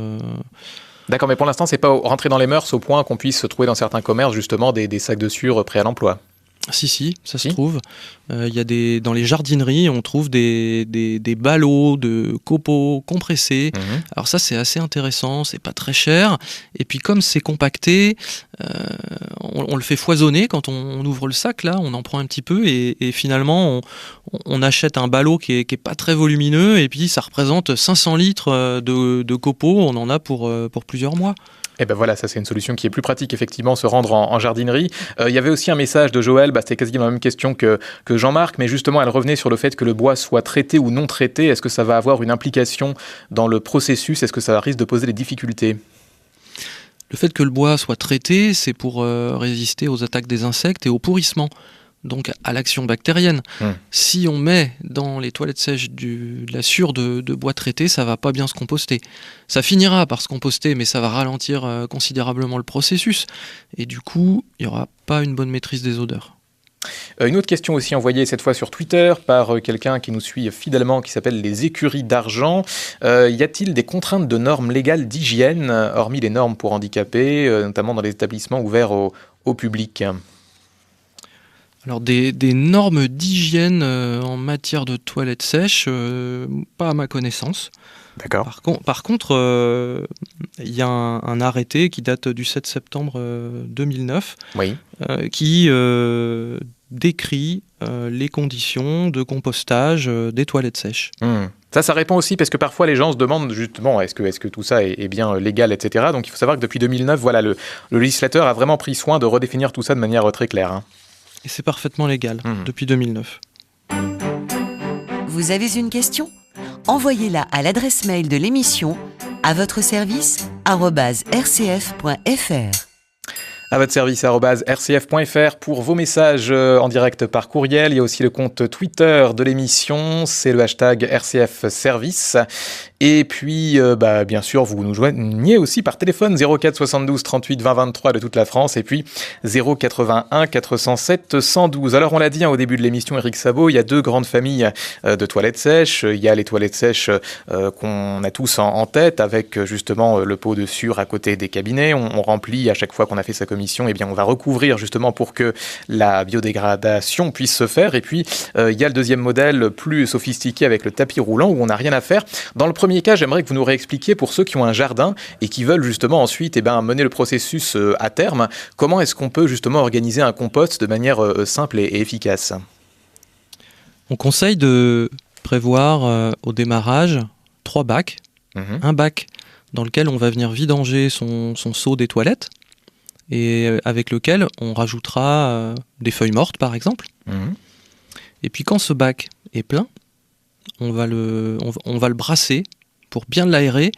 Speaker 1: D'accord, mais pour l'instant, c'est pas rentré dans les mœurs au point qu'on puisse trouver dans certains commerces justement des sacs de sûre prêts à l'emploi.
Speaker 3: Si, ça se trouve. Il y a dans les jardineries, on trouve des ballots de copeaux compressés. Alors ça, c'est assez intéressant, c'est pas très cher. Et puis comme c'est compacté, on le fait foisonner quand on ouvre le sac, là, on en prend un petit peu et finalement, on achète un ballot qui est pas très volumineux et puis ça représente 500 litres de copeaux. On en a pour plusieurs mois.
Speaker 1: Et ben voilà, ça c'est une solution qui est plus pratique, effectivement, se rendre en jardinerie. Il y avait aussi un message de Joël, c'était quasiment la même question que Jean-Marc, mais justement elle revenait sur le fait que le bois soit traité ou non traité. Est-ce que ça va avoir une implication dans le processus? Est-ce que ça risque de poser des difficultés?
Speaker 3: Le fait que le bois soit traité, c'est pour résister aux attaques des insectes et au pourrissement, donc à l'action bactérienne. Si on met dans les toilettes sèches de la sûre de bois traité, ça va pas bien se composter. Ça finira par se composter, mais ça va ralentir considérablement le processus. Et du coup, il n'y aura pas une bonne maîtrise des odeurs.
Speaker 1: Une autre question aussi envoyée cette fois sur Twitter par quelqu'un qui nous suit fidèlement, qui s'appelle les écuries d'argent. Y a-t-il des contraintes de normes légales d'hygiène, hormis les normes pour handicapés, notamment dans les établissements ouverts au public?
Speaker 3: Alors des normes d'hygiène en matière de toilettes sèches, pas à ma connaissance.
Speaker 1: D'accord.
Speaker 3: Par contre, il y a un arrêté qui date du 7 septembre 2009 qui décrit les conditions de compostage des toilettes sèches.
Speaker 1: Ça répond aussi parce que parfois les gens se demandent justement est-ce que tout ça est bien légal, etc. Donc il faut savoir que depuis 2009, voilà, le législateur a vraiment pris soin de redéfinir tout ça de manière très claire.
Speaker 3: Et c'est parfaitement légal depuis 2009.
Speaker 2: Vous avez une question ? Envoyez-la à l'adresse mail de l'émission à votre service @rcf.fr.
Speaker 1: À votre service @rcf.fr pour vos messages en direct par courriel. Il y a aussi le compte Twitter de l'émission, c'est le hashtag RCF Service. Et puis, bien sûr, vous nous joignez aussi par téléphone 04 72 38 20 23 de toute la France et puis 081 407 112. Alors, on l'a dit au début de l'émission, Eric Sabot, il y a deux grandes familles de toilettes sèches. Il y a les toilettes sèches qu'on a tous en tête avec justement le pot de sûre à côté des cabinets. On remplit à chaque fois qu'on a fait sa commission, on va recouvrir justement pour que la biodégradation puisse se faire. Et puis, il y a le deuxième modèle plus sophistiqué avec le tapis roulant où on n'a rien à faire. Dans le premier cas, j'aimerais que vous nous réexpliquiez pour ceux qui ont un jardin et qui veulent justement ensuite mener le processus à terme, comment est-ce qu'on peut justement organiser un compost de manière simple et efficace?
Speaker 3: On conseille de prévoir au démarrage 3 bacs. Un bac dans lequel on va venir vidanger son seau des toilettes et avec lequel on rajoutera des feuilles mortes par exemple. Et puis quand ce bac est plein, on va le brasser pour bien l'aérer,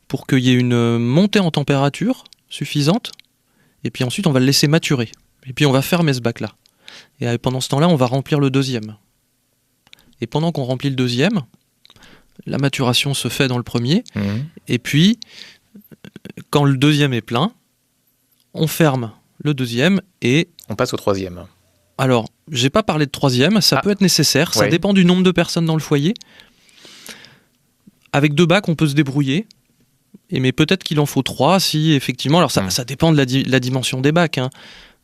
Speaker 3: pour qu'il y ait une montée en température suffisante. Et puis ensuite, on va le laisser maturer. Et puis on va fermer ce bac-là. Et pendant ce temps-là, on va remplir le deuxième. Et pendant qu'on remplit le deuxième, la maturation se fait dans le premier. Et puis, quand le deuxième est plein, on ferme le deuxième et...
Speaker 1: on passe au troisième.
Speaker 3: Alors, j'ai pas parlé de troisième, ça peut être nécessaire, ça dépend du nombre de personnes dans le foyer. Avec 2 bacs, on peut se débrouiller, mais peut-être qu'il en faut 3 si effectivement... Alors ça dépend de la dimension des bacs.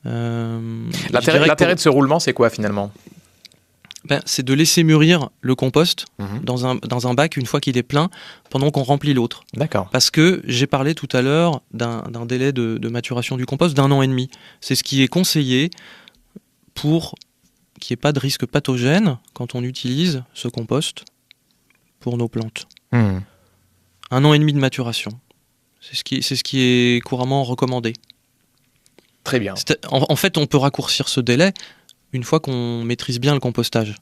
Speaker 1: L'intérêt de ce roulement, c'est quoi finalement ?
Speaker 3: C'est de laisser mûrir le compost dans un bac une fois qu'il est plein, pendant qu'on remplit l'autre.
Speaker 1: D'accord.
Speaker 3: Parce que j'ai parlé tout à l'heure d'un délai de maturation du compost d'1 an et demi. C'est ce qui est conseillé pour qu'il n'y ait pas de risque pathogène quand on utilise ce compost pour nos plantes. 1 an et demi de maturation. C'est ce qui est couramment recommandé.
Speaker 1: Très bien.
Speaker 3: En fait, on peut raccourcir ce délai une fois qu'on maîtrise bien le compostage.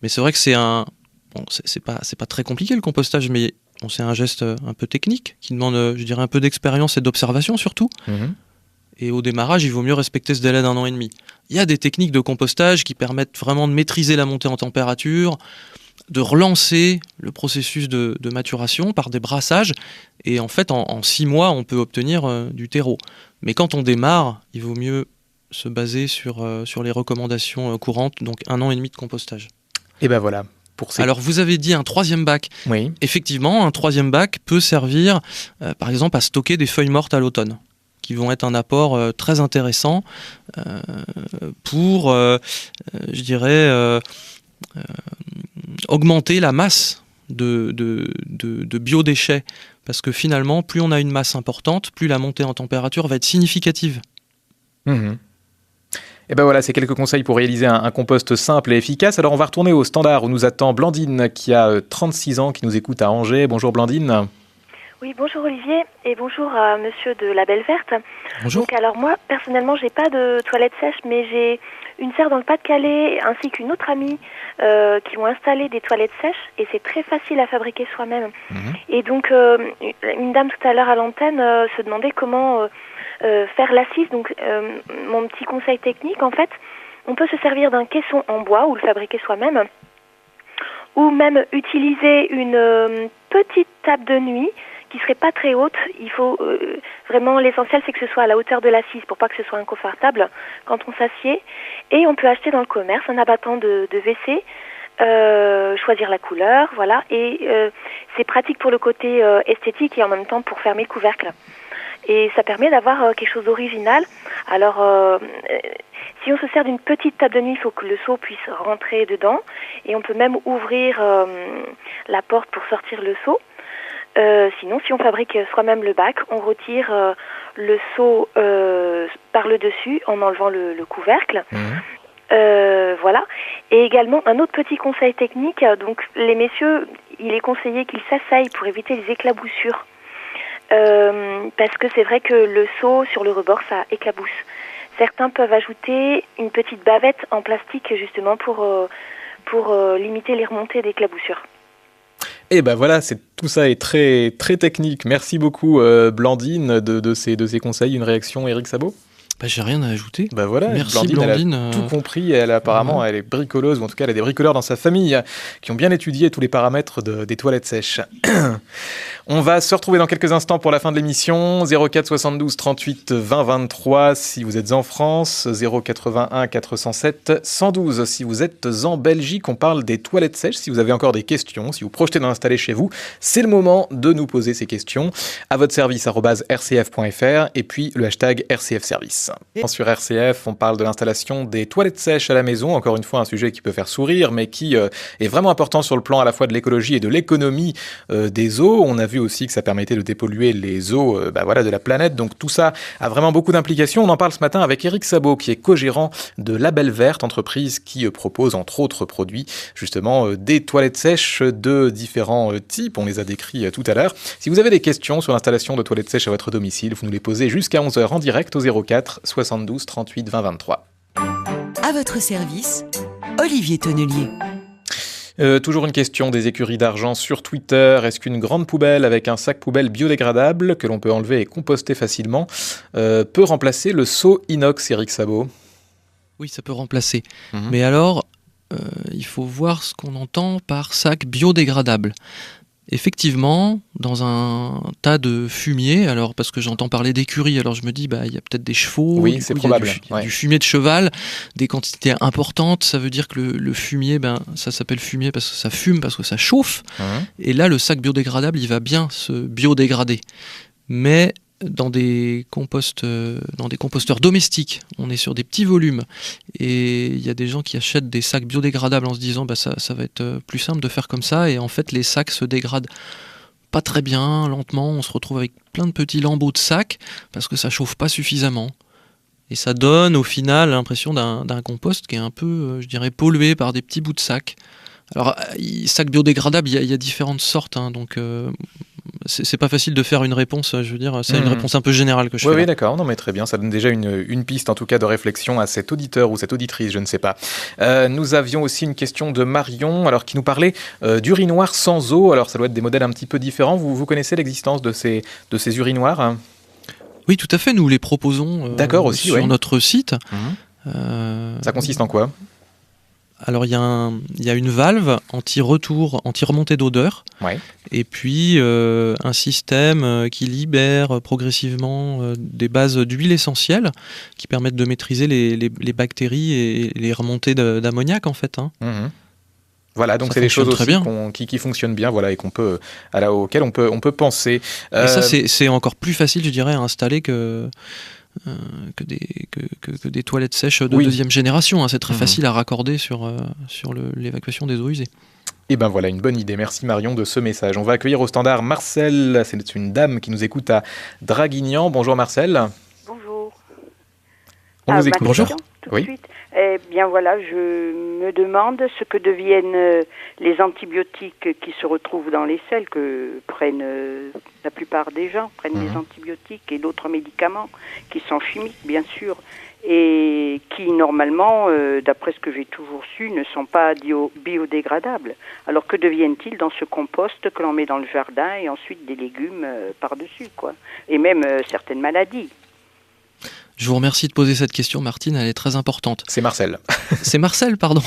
Speaker 3: Mais c'est vrai que c'est pas très compliqué le compostage, mais c'est un geste un peu technique qui demande, je dirais, un peu d'expérience et d'observation surtout. Et au démarrage, il vaut mieux respecter ce délai d'1 an et demi. Il y a des techniques de compostage qui permettent vraiment de maîtriser la montée en température, de relancer le processus de maturation par des brassages. Et en fait, en 6 mois, on peut obtenir du terreau. Mais quand on démarre, il vaut mieux se baser sur les recommandations courantes, donc 1 an et demi de compostage.
Speaker 1: Et ben voilà.
Speaker 3: Alors vous avez dit un 3e bac.
Speaker 1: Oui.
Speaker 3: Effectivement, un 3e bac peut servir par exemple à stocker des feuilles mortes à l'automne, qui vont être un apport très intéressant pour, je dirais, augmenter la masse de biodéchets. Parce que finalement, plus on a une masse importante, plus la montée en température va être significative.
Speaker 1: Et ben voilà, c'est quelques conseils pour réaliser un compost simple et efficace. Alors on va retourner au standard où nous attend Blandine qui a 36 ans, qui nous écoute à Angers. Bonjour Blandine.
Speaker 9: Oui, bonjour Olivier et bonjour à monsieur de la Belle Verte.
Speaker 3: Bonjour.
Speaker 9: Donc alors moi, personnellement, j'ai pas de toilette sèche, mais j'ai une sœur dans le Pas-de-Calais ainsi qu'une autre amie qui ont installé des toilettes sèches et c'est très facile à fabriquer soi-même. Et donc une dame tout à l'heure à l'antenne se demandait comment faire l'assise. Donc mon petit conseil technique, en fait, on peut se servir d'un caisson en bois ou le fabriquer soi-même, ou même utiliser une petite table de nuit qui serait pas très haute. Il faut vraiment, l'essentiel c'est que ce soit à la hauteur de l'assise pour pas que ce soit inconfortable quand on s'assied. Et on peut acheter dans le commerce un abattant de WC, choisir la couleur, voilà. Et c'est pratique pour le côté esthétique et en même temps pour fermer le couvercle. Et ça permet d'avoir quelque chose d'original. Alors, si on se sert d'une petite table de nuit, il faut que le seau puisse rentrer dedans. Et on peut même ouvrir la porte pour sortir le seau. Sinon, si on fabrique soi-même le bac, on retire le seau par le dessus en enlevant le couvercle. Voilà. Et également, un autre petit conseil technique. Donc, les messieurs, il est conseillé qu'ils s'asseyent pour éviter les éclaboussures. Parce que c'est vrai que le seau sur le rebord, ça éclabousse. Certains peuvent ajouter une petite bavette en plastique justement pour limiter les remontées d'éclaboussures.
Speaker 1: Et ben voilà, tout ça est très, très technique. Merci beaucoup Blandine de ces conseils. Une réaction, Éric Sabot ?
Speaker 3: J'ai rien à ajouter.
Speaker 1: Voilà,
Speaker 3: merci
Speaker 1: Blandine. Elle a tout compris. Elle apparemment, elle est bricoleuse, ou en tout cas, elle a des bricoleurs dans sa famille qui ont bien étudié tous les paramètres des toilettes sèches. On va se retrouver dans quelques instants pour la fin de l'émission. 04 72 38 20 23 si vous êtes en France. 081 407 112 si vous êtes en Belgique. On parle des toilettes sèches. Si vous avez encore des questions, si vous projetez d'en installer chez vous, c'est le moment de nous poser ces questions. À votre service @rcf.fr et puis le hashtag RCF Service. Sur RCF, on parle de l'installation des toilettes sèches à la maison. Encore une fois, un sujet qui peut faire sourire, mais qui est vraiment important sur le plan à la fois de l'écologie et de l'économie des eaux. On a vu aussi que ça permettait de dépolluer les eaux de la planète. Donc tout ça a vraiment beaucoup d'implications. On en parle ce matin avec Éric Sabot, qui est co-gérant de La Belle Verte, entreprise qui propose entre autres produits justement des toilettes sèches de différents types. On les a décrits tout à l'heure. Si vous avez des questions sur l'installation de toilettes sèches à votre domicile, vous nous les posez jusqu'à 11h en direct au 04 72 38 20 23.
Speaker 2: À votre service, Olivier Tonnelier.
Speaker 1: Toujours une question des écuries d'argent sur Twitter. Est-ce qu'une grande poubelle avec un sac poubelle biodégradable que l'on peut enlever et composter facilement peut remplacer le seau inox, Éric Sabot ?
Speaker 3: Oui, ça peut remplacer. Mais alors, il faut voir ce qu'on entend par sac biodégradable. Effectivement, dans un tas de fumier, alors parce que j'entends parler d'écurie, alors je me dis il y a peut-être des chevaux,
Speaker 1: oui, c'est probable.
Speaker 3: Il y a du fumier de cheval, des quantités importantes, ça veut dire que le fumier, ça s'appelle fumier parce que ça fume, parce que ça chauffe, et là le sac biodégradable il va bien se biodégrader. Mais dans des composteurs domestiques, on est sur des petits volumes et il y a des gens qui achètent des sacs biodégradables en se disant ça va être plus simple de faire comme ça, et en fait les sacs se dégradent pas très bien, lentement, on se retrouve avec plein de petits lambeaux de sacs parce que ça chauffe pas suffisamment. Et ça donne au final l'impression d'un compost qui est un peu, je dirais, pollué par des petits bouts de sac. Alors, sac biodégradable, il y a différentes sortes, donc c'est pas facile de faire une réponse, je veux dire, c'est une réponse un peu générale que je fais.
Speaker 1: Oui, d'accord, non mais très bien, ça donne déjà une piste en tout cas de réflexion à cet auditeur ou cette auditrice, je ne sais pas. Nous avions aussi une question de Marion, alors qui nous parlait d'urinoirs sans eau. Alors ça doit être des modèles un petit peu différents. Vous connaissez l'existence de ces urinoirs ?
Speaker 3: Oui, tout à fait, nous les proposons
Speaker 1: aussi,
Speaker 3: sur notre site.
Speaker 1: Ça consiste en quoi ?
Speaker 3: Alors il y a une valve anti-retour, anti-remontée d'odeur, et puis un système qui libère progressivement des bases d'huile essentielle qui permettent de maîtriser les bactéries et les remontées d'ammoniac en fait.
Speaker 1: Voilà, donc
Speaker 3: Ça
Speaker 1: c'est des choses
Speaker 3: fonctionne
Speaker 1: aussi
Speaker 3: très bien.
Speaker 1: qui fonctionnent bien, voilà, et auxquelles on peut penser.
Speaker 3: Et ça, c'est encore plus facile, je dirais, à installer que des toilettes sèches de deuxième génération. C'est très facile à raccorder sur l'évacuation des eaux usées.
Speaker 1: Et ben voilà, une bonne idée. Merci Marion de ce message. On va accueillir au standard Marcel. C'est une dame qui nous écoute à Draguignan. Bonjour Marcel.
Speaker 10: Bonjour.
Speaker 1: On vous écoute.
Speaker 10: Bonjour. Tout de suite. Eh bien voilà, je me demande ce que deviennent les antibiotiques qui se retrouvent dans les selles que prennent la plupart des gens, prennent des antibiotiques et d'autres médicaments qui sont chimiques bien sûr et qui normalement, d'après ce que j'ai toujours su, ne sont pas biodégradables. Alors que deviennent-ils dans ce compost que l'on met dans le jardin et ensuite des légumes par-dessus, quoi, et même certaines maladies.
Speaker 3: Je vous remercie de poser cette question, Martine, elle est très importante.
Speaker 1: C'est Marcel.
Speaker 3: C'est Marcel, pardon.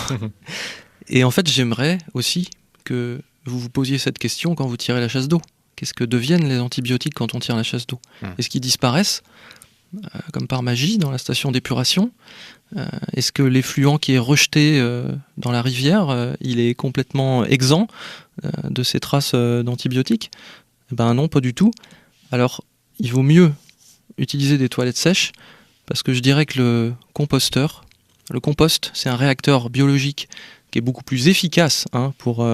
Speaker 3: Et en fait, j'aimerais aussi que vous vous posiez cette question quand vous tirez la chasse d'eau. Qu'est-ce que deviennent les antibiotiques quand on tire la chasse d'eau ? Est-ce qu'ils disparaissent, comme par magie, dans la station d'épuration ? Est-ce que l'effluent qui est rejeté dans la rivière, il est complètement exempt de ces traces d'antibiotiques ? Ben non, pas du tout. Alors, il vaut mieux utiliser des toilettes sèches, parce que je dirais que le compost, c'est un réacteur biologique qui est beaucoup plus efficace pour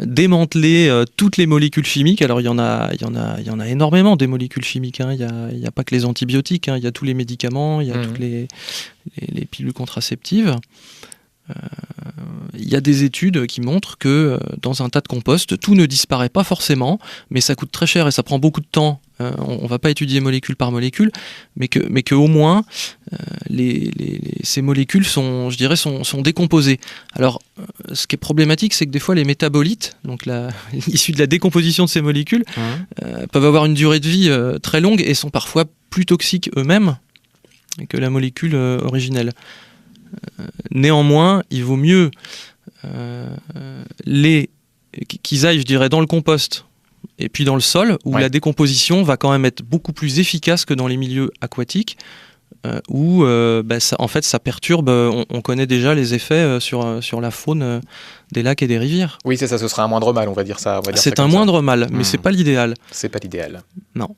Speaker 3: démanteler toutes les molécules chimiques. Alors il y en a énormément des molécules chimiques. Il n'y a pas que les antibiotiques, il y a tous les médicaments, il y a toutes les pilules contraceptives. Il y a des études qui montrent que dans un tas de compost, tout ne disparaît pas forcément, mais ça coûte très cher et ça prend beaucoup de temps. On ne va pas étudier molécule par molécule, mais que au moins ces molécules sont décomposées. Alors, ce qui est problématique, c'est que des fois les métabolites, donc issus de la décomposition de ces molécules, peuvent avoir une durée de vie très longue et sont parfois plus toxiques eux-mêmes que la molécule originelle. Néanmoins, il vaut mieux qu'ils aillent, je dirais, dans le compost et puis dans le sol, où la décomposition va quand même être beaucoup plus efficace que dans les milieux aquatiques, où ça perturbe, on connaît déjà les effets sur la faune des lacs et des rivières.
Speaker 1: Oui, c'est ça, ce sera un moindre mal, on va dire ça.
Speaker 3: C'est un moindre mal, mais c'est pas l'idéal.
Speaker 1: C'est pas l'idéal.
Speaker 3: Non.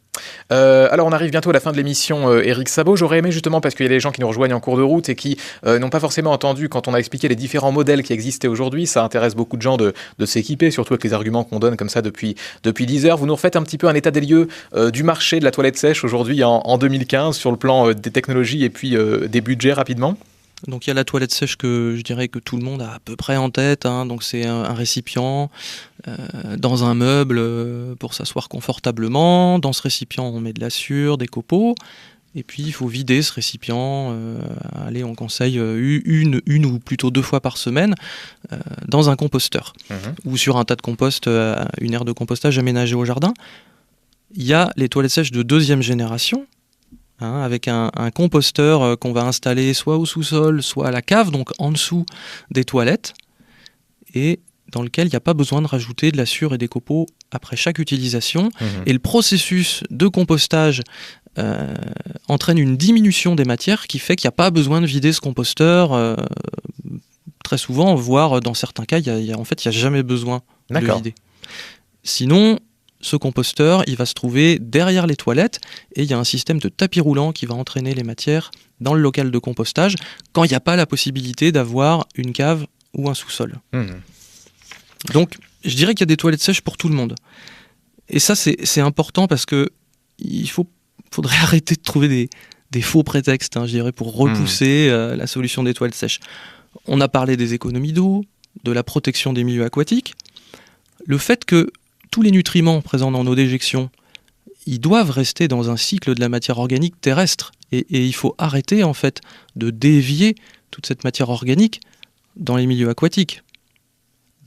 Speaker 1: Alors on arrive bientôt à la fin de l'émission, Éric Sabot. J'aurais aimé justement, parce qu'il y a des gens qui nous rejoignent en cours de route et qui n'ont pas forcément entendu quand on a expliqué les différents modèles qui existaient aujourd'hui. Ça intéresse beaucoup de gens de s'équiper, surtout avec les arguments qu'on donne comme ça depuis 10 heures. Vous nous refaites un petit peu un état des lieux du marché de la toilette sèche aujourd'hui en 2015 sur le plan des technologies et puis des budgets rapidement.
Speaker 3: Donc il y a la toilette sèche que je dirais que tout le monde a à peu près en tête. Donc c'est un récipient dans un meuble pour s'asseoir confortablement. Dans ce récipient, on met de la sure, des copeaux. Et puis il faut vider ce récipient. On conseille une ou plutôt 2 fois par semaine dans un composteur ou sur un tas de compost, une aire de compostage aménagée au jardin. Il y a les toilettes sèches de 2e génération. Avec un composteur qu'on va installer soit au sous-sol, soit à la cave, donc en dessous des toilettes, et dans lequel il n'y a pas besoin de rajouter de la sure et des copeaux après chaque utilisation. Et le processus de compostage entraîne une diminution des matières qui fait qu'il n'y a pas besoin de vider ce composteur très souvent, voire dans certains cas, il n'y a jamais besoin de vider. Sinon, ce composteur, il va se trouver derrière les toilettes et il y a un système de tapis roulant qui va entraîner les matières dans le local de compostage quand il n'y a pas la possibilité d'avoir une cave ou un sous-sol. Donc, je dirais qu'il y a des toilettes sèches pour tout le monde. Et ça, c'est important parce que faudrait arrêter de trouver des faux prétextes, je dirais, pour repousser la solution des toilettes sèches. On a parlé des économies d'eau, de la protection des milieux aquatiques. Le fait que tous les nutriments présents dans nos déjections, ils doivent rester dans un cycle de la matière organique terrestre. Et il faut arrêter, en fait, de dévier toute cette matière organique dans les milieux aquatiques.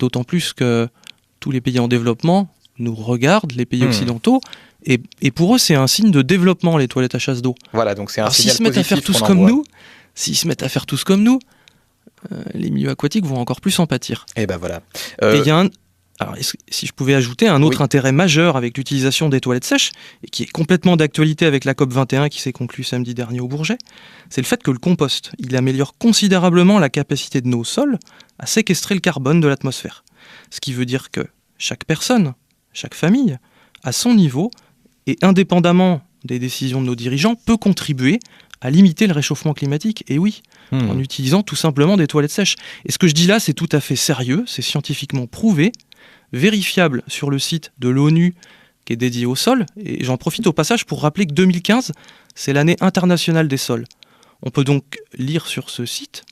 Speaker 3: D'autant plus que tous les pays en développement nous regardent, les pays occidentaux, et pour eux, c'est un signe de développement, les toilettes à chasse d'eau.
Speaker 1: Voilà, donc c'est un signal
Speaker 3: s'ils se mettent à faire tous comme nous, les milieux aquatiques vont encore plus en pâtir.
Speaker 1: Et ben voilà.
Speaker 3: Et il y a alors, si je pouvais ajouter un autre intérêt majeur avec l'utilisation des toilettes sèches, et qui est complètement d'actualité avec la COP21 qui s'est conclue samedi dernier au Bourget, c'est le fait que le compost, il améliore considérablement la capacité de nos sols à séquestrer le carbone de l'atmosphère. Ce qui veut dire que chaque personne, chaque famille, à son niveau, et indépendamment des décisions de nos dirigeants, peut contribuer à limiter le réchauffement climatique, et oui, en utilisant tout simplement des toilettes sèches. Et ce que je dis là, c'est tout à fait sérieux, c'est scientifiquement prouvé, vérifiable sur le site de l'ONU qui est dédié au sol, et j'en profite au passage pour rappeler que 2015, c'est l'année internationale des sols. On peut donc lire sur ce site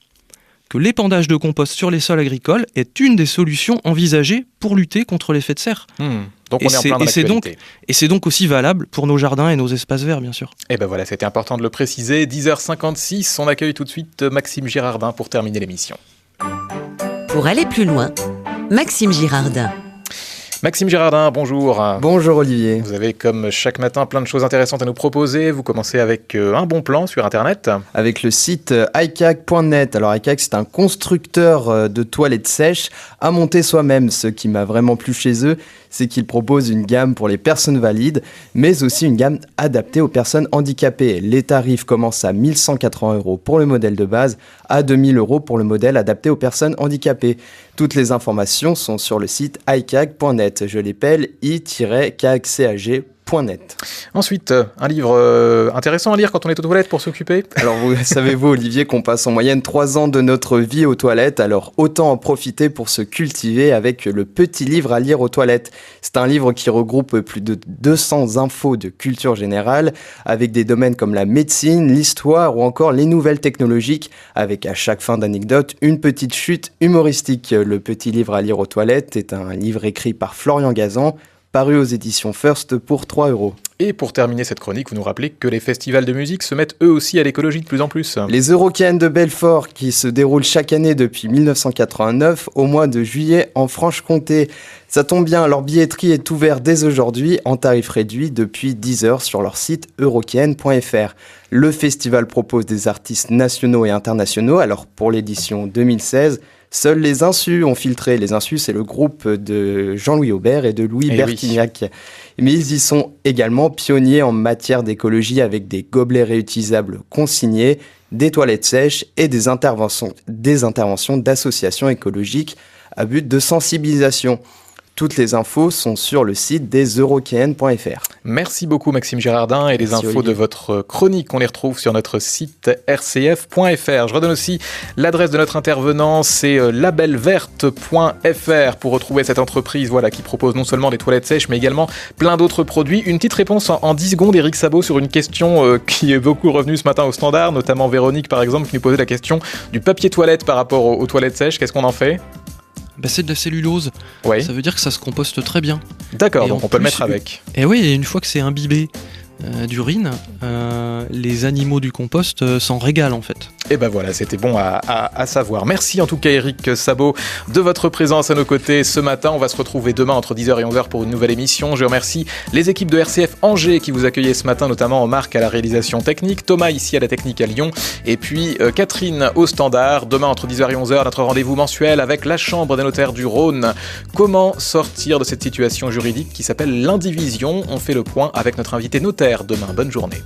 Speaker 3: que l'épandage de compost sur les sols agricoles est une des solutions envisagées pour lutter contre l'effet de serre.
Speaker 1: Donc on est en plein dans l'actualité.
Speaker 3: Et c'est donc aussi valable pour nos jardins et nos espaces verts, bien sûr.
Speaker 1: Et ben voilà, c'était important de le préciser. 10h56, on accueille tout de suite Maxime Girardin pour terminer l'émission.
Speaker 2: Pour aller plus loin, Maxime Girardin.
Speaker 1: Maxime Girardin, bonjour.
Speaker 11: Bonjour Olivier.
Speaker 1: Vous avez comme chaque matin plein de choses intéressantes à nous proposer. Vous commencez avec un bon plan sur Internet.
Speaker 11: Avec le site iCag.net. Alors iCag, c'est un constructeur de toilettes sèches à monter soi-même. Ce qui m'a vraiment plu chez eux, c'est qu'ils proposent une gamme pour les personnes valides, mais aussi une gamme adaptée aux personnes handicapées. Les tarifs commencent à 1 180 € pour le modèle de base, à 2 000 € pour le modèle adapté aux personnes handicapées. Toutes les informations sont sur le site iCag.net. Je l'appelle i-cagcag.net.
Speaker 1: Ensuite, un livre intéressant à lire quand on est aux toilettes pour s'occuper.
Speaker 11: Alors, savez-vous, Olivier, qu'on passe en moyenne 3 ans de notre vie aux toilettes, alors autant en profiter pour se cultiver avec le petit livre à lire aux toilettes. C'est un livre qui regroupe plus de 200 infos de culture générale, avec des domaines comme la médecine, l'histoire ou encore les nouvelles technologiques, avec à chaque fin d'anecdote une petite chute humoristique. Le petit livre à lire aux toilettes est un livre écrit par Florian Gazan, paru aux éditions First pour 3 €.
Speaker 1: Et pour terminer cette chronique, vous nous rappelez que les festivals de musique se mettent eux aussi à l'écologie de plus en plus.
Speaker 11: Les Eurokéennes de Belfort, qui se déroulent chaque année depuis 1989 au mois de juillet en Franche-Comté. Ça tombe bien, leur billetterie est ouverte dès aujourd'hui en tarif réduit depuis 10 h sur leur site eurokéenne.fr. Le festival propose des artistes nationaux et internationaux. Alors pour l'édition 2016, seuls les Insus ont filtré. Les Insus, c'est le groupe de Jean-Louis Aubert et de Louis Bertignac. Oui. Mais ils y sont également pionniers en matière d'écologie avec des gobelets réutilisables consignés, des toilettes sèches et des interventions d'associations écologiques à but de sensibilisation. Toutes les infos sont sur le site des eurokéennes.fr.
Speaker 1: Merci beaucoup Maxime Girardin et les infos Olivier. De votre chronique, on les retrouve sur notre site rcf.fr. Je redonne aussi l'adresse de notre intervenant, c'est labelverte.fr pour retrouver cette entreprise qui propose non seulement des toilettes sèches mais également plein d'autres produits. Une petite réponse en 10 secondes, Eric Sabot, sur une question qui est beaucoup revenue ce matin au Standard, notamment Véronique par exemple qui nous posait la question du papier toilette par rapport aux toilettes sèches. Qu'est-ce qu'on en fait ?
Speaker 3: C'est de la cellulose, ça veut dire que ça se composte très bien.
Speaker 1: D'accord, donc on peut le mettre avec.
Speaker 3: Et oui, et une fois que c'est imbibé d'urine, les animaux du compost s'en régalent en fait.
Speaker 1: Et voilà, c'était bon à savoir. Merci en tout cas Eric Sabot de votre présence à nos côtés ce matin. On va se retrouver demain entre 10h et 11h pour une nouvelle émission. Je remercie les équipes de RCF Angers qui vous accueillaient ce matin, notamment Marc à la réalisation technique, Thomas ici à la technique à Lyon, et puis Catherine au Standard. Demain entre 10h et 11h, notre rendez-vous mensuel avec la Chambre des notaires du Rhône. Comment sortir de cette situation juridique qui s'appelle l'indivision ? On fait le point avec notre invité notaire demain. Bonne journée.